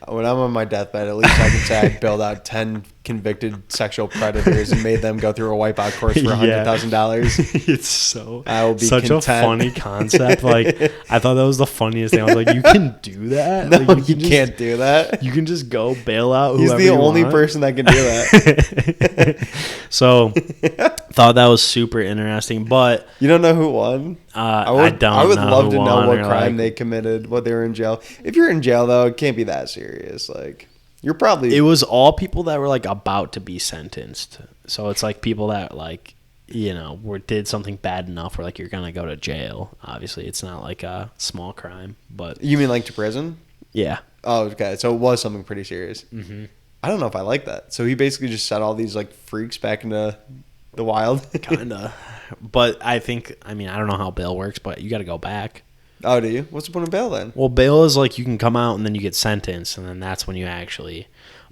when I'm on my deathbed, at least I can say I built out 10 convicted sexual predators and made them go through a Wipeout course for $100,000. It's so I will be such content. a funny concept. Like, I thought that was the funniest thing. I was like, you can do that? No, Like, you can't do that. You can just go bail out He's whoever the you only want. person that can do that. So, thought that was super interesting. But You don't know who won? I would know love who to know won what or, crime like, they committed, what they were in jail. If you're in jail, though, it can't be that serious. Like, you're probably... It was all people that were, like, about to be sentenced. So it's, like, people that, like, did something bad enough where, like, you're going to go to jail. Obviously, it's not, like, a small crime, but... You mean, like, to prison? Yeah. Oh, okay. So it was something pretty serious. Mm-hmm. I don't know if I like that. So he basically just set all these, like, freaks back into the wild. Kind of. But I don't know how bail works, but you got to go back. Oh, do you? What's the point of bail, then? Well, bail is, like, you can come out and then you get sentenced, and then that's when you actually...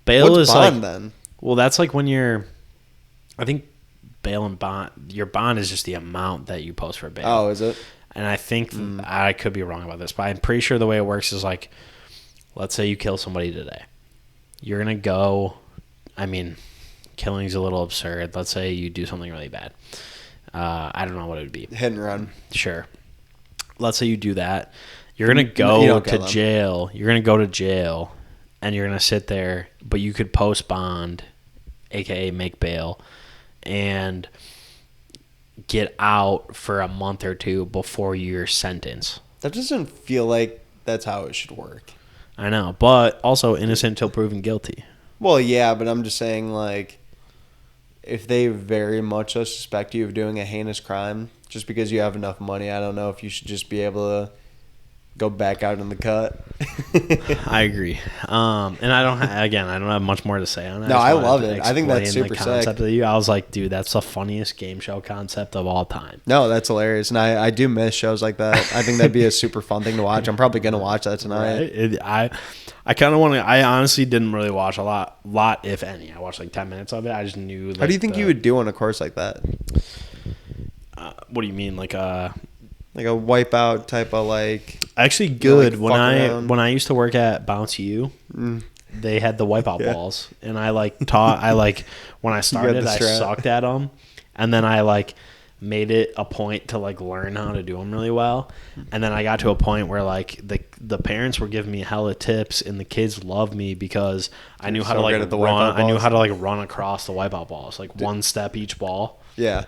Bail What's is, bond, like... then? Well, that's, like, when you're... I think bail and bond... Your bond is just the amount that you post for bail. Oh, is it? And I think I could be wrong about this, but I'm pretty sure the way it works is like, let's say you kill somebody today. You're going to go, killing's a little absurd. Let's say you do something really bad. I don't know what it would be. Hit and run. Sure. Let's say you do that. You're going to go to jail. You're going to go to jail and you're going to sit there, but you could post bond, aka make bail, and get out for a month or two before your sentence. That doesn't feel like that's how it should work. I know, but also innocent until proven guilty. Well, yeah, but I'm just saying, like, if they very much so suspect you of doing a heinous crime, just because you have enough money, I don't know if you should just be able to go back out in the cut. I agree. And I don't have much more to say on it. No, I love wanted it. to I think that's explain super the concept sick. of I was like, dude, that's the funniest game show concept of all time. No, that's hilarious. And I do miss shows like that. I think that'd be a super fun thing to watch. I'm probably going to watch that tonight. Right? I kind of want to. I honestly didn't really watch a lot, if any. I watched like 10 minutes of it. I just knew. Like, How do you think you would do on a course like that? What do you mean, like a Wipeout type of like? Actually, good. like, when I used to work at Bounce U, they had the Wipeout balls, and I when I started, I sucked at them, and then I made it a point to learn how to do them really well, and then I got to a point where the parents were giving me hella tips, and the kids loved me because I knew how to run. I knew how to run across the Wipeout balls, one step each ball. Yeah.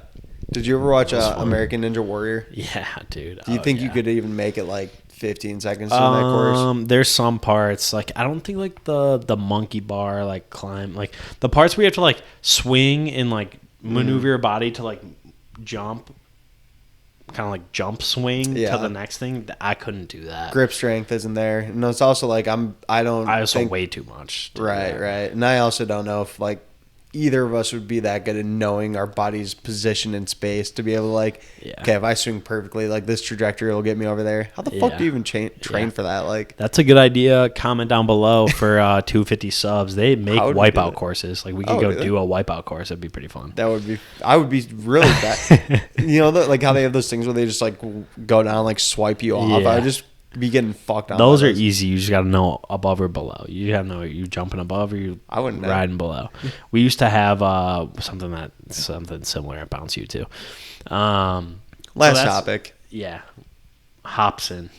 Did you ever watch American Ninja Warrior? Yeah, dude. Do you think you could even make it 15 seconds in that course? There's some parts I don't think the monkey bar climb the parts where you have to swing and maneuver your body to jump, kind of jump swing to the next thing. I couldn't do that. Grip strength isn't there, and it's also I also way too much. Right, and I also don't know if either of us would be that good at knowing our body's position in space to be able to okay, if I swing perfectly, this trajectory will get me over there. How the fuck do you even train for that? That's a good idea. Comment down below for 250 subs. They make Wipeout courses. We could go do a Wipeout course. It'd be pretty fun. That would be. I would be really bad. How they have those things where they just go down, swipe you off. I would just be getting fucked on. Those are easy. You just got to know above or below. You got to know you jumping above or you riding below. We used to have something similar at Bounce U too. Last topic. Yeah. Hobson.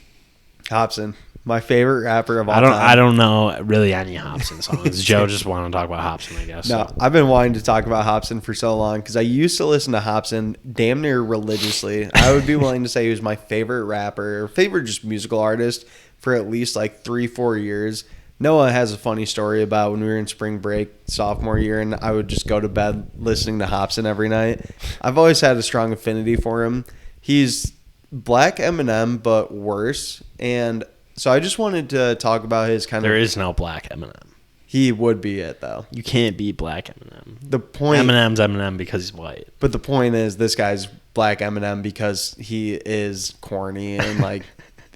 My favorite rapper of all I don't. time. I don't know really any Hobson songs. Joe just want to talk about Hobson, I guess. No, So. I've been wanting to talk about Hobson for so long because I used to listen to Hobson damn near religiously. I would be willing to say he was my favorite rapper, or favorite just musical artist for at least like 3-4 years. Noah has a funny story about when we were in spring break sophomore year, and I would just go to bed listening to Hobson every night. I've always had a strong affinity for him. He's Black Eminem, but worse. And so I just wanted to talk about his kind There of... is no Black Eminem. He would be it, though. You can't be Black Eminem. The point... Eminem's Eminem because he's white. But the point is, this guy's Black Eminem because he is corny and, like...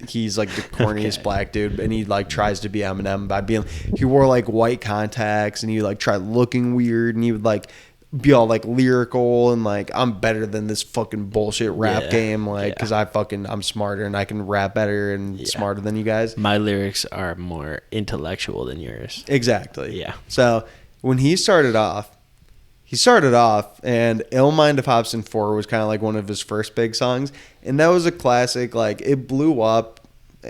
He's like the corniest black dude, and he like tries to be Eminem by being. He wore like white contacts, and he like tried looking weird, and he would like be all like lyrical and like I'm better than this fucking bullshit rap game, like because I'm smarter and I can rap better and smarter than you guys. My lyrics are more intellectual than yours. Exactly. Yeah. So when he started off, and Ill Mind of Hobson 4 was kind of like one of his first big songs. And that was a classic. Like, it blew up.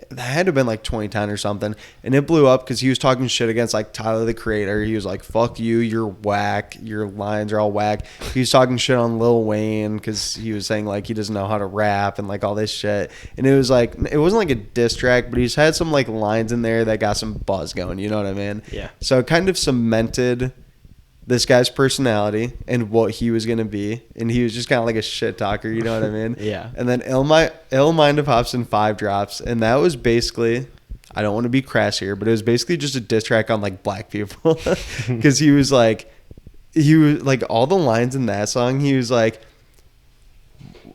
That had to have been like 2010 or something. And it blew up because he was talking shit against like Tyler, the Creator. He was like, fuck you, you're whack. Your lines are all whack. He was talking shit on Lil Wayne because he was saying like he doesn't know how to rap and like all this shit. And it was like, it wasn't like a diss track, but he's had some like lines in there that got some buzz going. You know what I mean? Yeah. So it kind of cemented this guy's personality and what he was going to be. And he was just kind of like a shit talker, you know what I mean? Yeah. And then Ill Mind of Hobson 5 drops. And that was basically, I don't want to be crass here, but it was basically just a diss track on like black people. Because he was like all the lines in that song, he was like,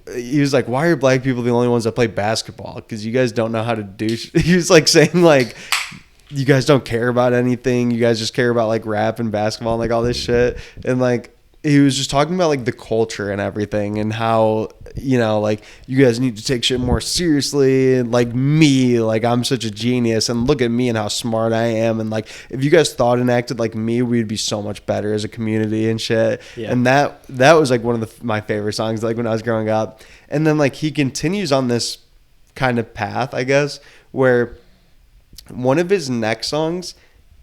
why are black people the only ones that play basketball? Because you guys don't know how to do he was like saying like, you guys don't care about anything. You guys just care about like rap and basketball and like all this shit. And like he was just talking about like the culture and everything and how, you know, like you guys need to take shit more seriously. And like me, like I'm such a genius and look at me and how smart I am. And like if you guys thought and acted like me, we'd be so much better as a community and shit. Yeah. And that was like one of my favorite songs like when I was growing up. And then like he continues on this kind of path, I guess, where one of his next songs,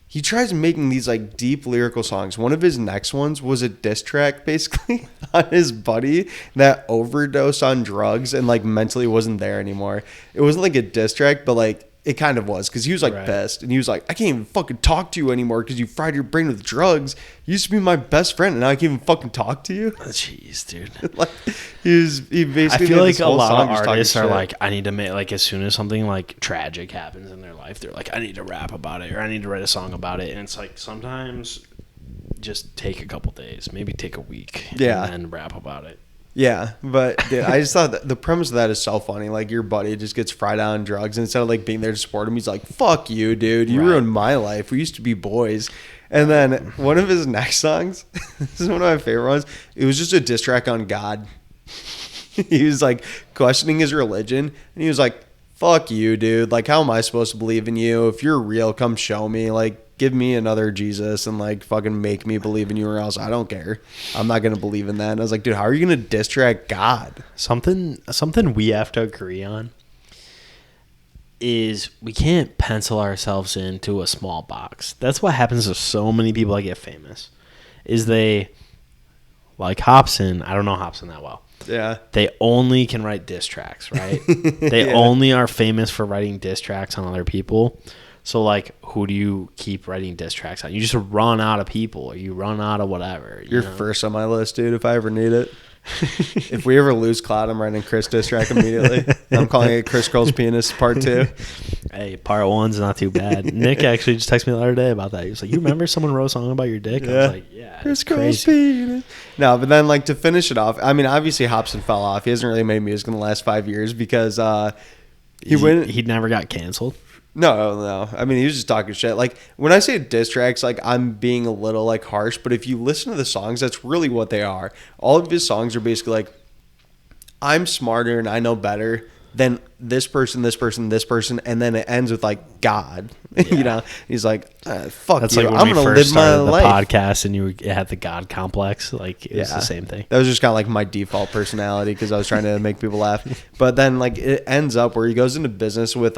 he tries making these like deep lyrical songs. One of his next ones was a diss track basically on his buddy that overdosed on drugs and like mentally wasn't there anymore. It wasn't like a diss track, but like it kind of was because he was like pissed and he was like, I can't even fucking talk to you anymore because you fried your brain with drugs. You used to be my best friend and now I can't even fucking talk to you. Jeez, dude. Like he basically. I feel like a lot of artists are like, I need to make like as soon as something like tragic happens in their life, they're like, I need to rap about it or I need to write a song about it. And it's like sometimes just take a couple days, maybe take a week, and then rap about it. Yeah, but dude, I just thought that the premise of that is so funny. Like your buddy just gets fried out on drugs, and instead of like being there to support him, he's like, "Fuck you, dude! You ruined my life. We used to be boys." And then one of his next songs, this is one of my favorite ones. It was just a diss track on God. He was like questioning his religion, and he was like, "Fuck you, dude! Like, how am I supposed to believe in you? If you're real, come show me. Like, give me another Jesus and like fucking make me believe in you or else I don't care. I'm not gonna believe in that." And I was like, dude, how are you gonna diss track God? Something we have to agree on is we can't pencil ourselves into a small box. That's what happens to so many people that get famous. Is they like Hobson. I don't know Hobson that well. Yeah. They only can write diss tracks, right? They only are famous for writing diss tracks on other people. So, like, who do you keep writing diss tracks on? You just run out of people or you run out of whatever. You're first on my list, dude, if I ever need it. If we ever lose Cloud, I'm writing Chris diss track immediately. I'm calling it Chris Girl's Penis Part 2. Hey, Part 1's not too bad. Nick actually just texted me the other day about that. He was like, you remember someone wrote a song about your dick? Yeah. I was like, yeah, Chris Girl's Penis. No, but then, like, to finish it off, I mean, obviously Hobson fell off. He hasn't really made music in the last 5 years because he never got canceled. No. I mean, he was just talking shit. Like, when I say diss tracks, like, I'm being a little, like, harsh. But if you listen to the songs, that's really what they are. All of his songs are basically like, I'm smarter and I know better then this person, this person, this person, and then it ends with like God. You know, he's like, fuck That's you. like when I'm we gonna first live my started the life. podcast and you had the God complex. Like it was the same thing. That was just kind of like my default personality because I was trying to make people laugh. But then like it ends up where he goes into business with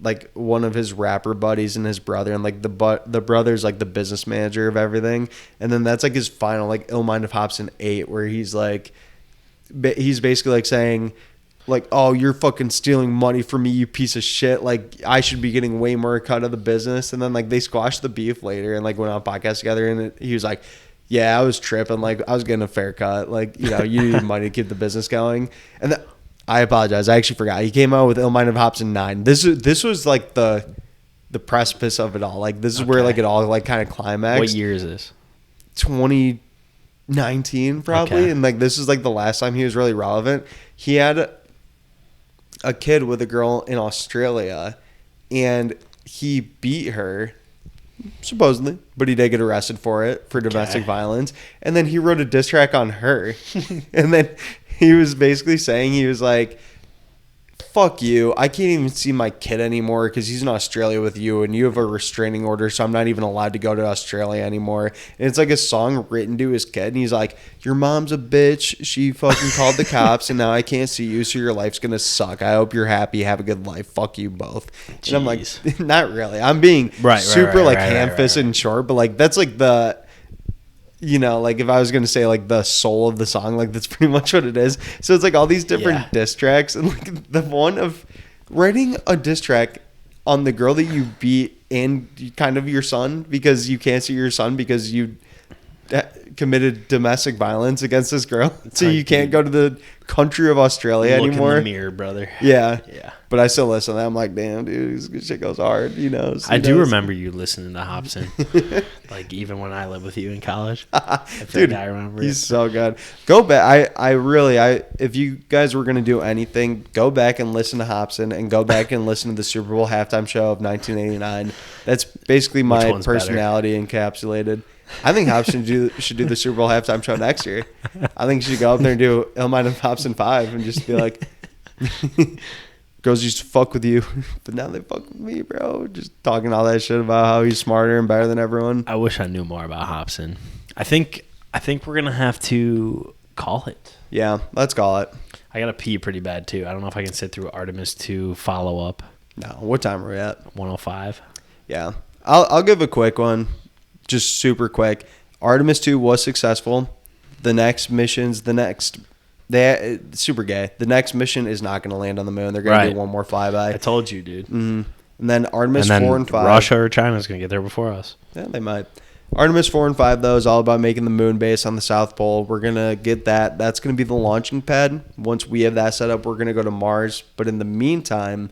like one of his rapper buddies and his brother, and like the brother's like the business manager of everything. And then that's like his final like Ill Mind of Hobson 8, where he's basically like saying, like, oh, you're fucking stealing money from me, you piece of shit. Like, I should be getting way more cut of the business. And then, like, they squashed the beef later and, like, went on a podcast together. And he was like, yeah, I was tripping. Like, I was getting a fair cut. Like, you know, you need money to keep the business going. And I apologize. I actually forgot. He came out with Ill Mind of Hobson 9. This was, like, the precipice of it all. Like, this is where, like, it all, like, kind of climaxed. What year is this? 2019, probably. Okay. And, like, this is, like, the last time he was really relevant. He had a kid with a girl in Australia, and he beat her, supposedly, but he did get arrested for it, for domestic violence. And then he wrote a diss track on her. And then he was basically saying, he was like, fuck you, I can't even see my kid anymore because he's in Australia with you and you have a restraining order, so I'm not even allowed to go to Australia anymore. And it's like a song written to his kid, and he's like, your mom's a bitch, she fucking called the cops and now I can't see you, so your life's gonna suck. I hope you're happy, have a good life, fuck you both. Jeez. And I'm like, not really, I'm being super ham-fisted and short, but like that's like the, you know, like if I was going to say like the soul of the song, like that's pretty much what it is. So it's like all these different diss tracks, and like the one of writing a diss track on the girl that you beat and kind of your son, because you can't see your son because you committed domestic violence against this girl. It's so like, you can't go to the country of Australia anymore. Look in the mirror, brother. Yeah. But I still listen to that. I'm like, damn, dude, this shit goes hard, you know. So I do remember you listening to Hobson. Like, even when I lived with you in college. Dude, I remember he's so good. Go back. I really, if you guys were going to do anything, go back and listen to Hobson and go back and listen to the Super Bowl halftime show of 1989. That's basically my personality encapsulated. I think Hobson should do the Super Bowl halftime show next year. I think he should go up there and do Ill Mind of Hobson 5 and just be like, girls used to fuck with you, but now they fuck with me, bro. Just talking all that shit about how he's smarter and better than everyone. I wish I knew more about Hobson. I think we're going to have to call it. Yeah, let's call it. I got to pee pretty bad, too. I don't know if I can sit through Artemis 2 follow-up. No, what time are we at? 105. Yeah. I'll give a quick one. Just super quick. Artemis 2 was successful. The next missions, super gay. The next mission is not going to land on the moon. They're going to do one more flyby. I told you, dude. Mm-hmm. And then Artemis 4 and 5. Russia or China is going to get there before us. Yeah, they might. Artemis 4 and 5, though, is all about making the moon base on the South Pole. We're going to get that. That's going to be the launching pad. Once we have that set up, we're going to go to Mars. But in the meantime,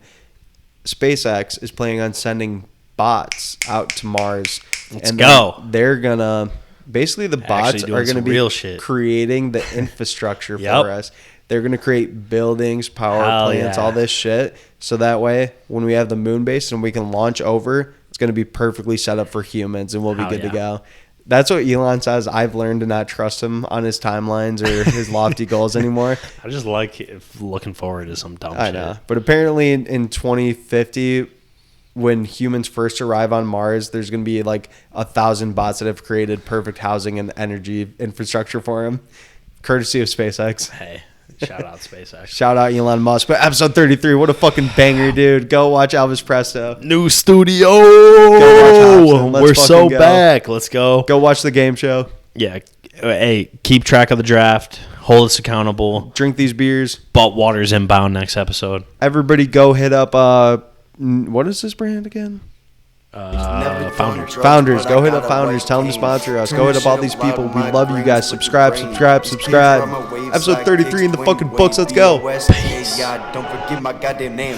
SpaceX is planning on sending bots out to Mars. Let's go. They're going to... Basically, the bots are going to be creating the infrastructure for us. They're going to create buildings, power plants, all this shit. So that way, when we have the moon base and we can launch over, it's going to be perfectly set up for humans and we'll be good to go. That's what Elon says. I've learned to not trust him on his timelines or his lofty goals anymore. I just like looking forward to some dumb shit. I know. But apparently in 2050... when humans first arrive on Mars, there's going to be like 1,000 bots that have created perfect housing and energy infrastructure for them, courtesy of SpaceX. Hey, shout out SpaceX. Shout out Elon Musk. But episode 33, what a fucking banger, dude. Go watch Elvis Presto. New studio. Go watch We're so go. Back. Let's go. Go watch the game show. Yeah. Hey, keep track of the draft. Hold us accountable. Drink these beers. Balt Waters inbound next episode. Everybody go hit up... what is this brand again? Founders. Founders. Go hit up Founders. Tell them to sponsor us. Go hit up all these people. We love you guys. Subscribe. Episode 33 in the fucking books. Let's go. Peace. Don't forget my goddamn name.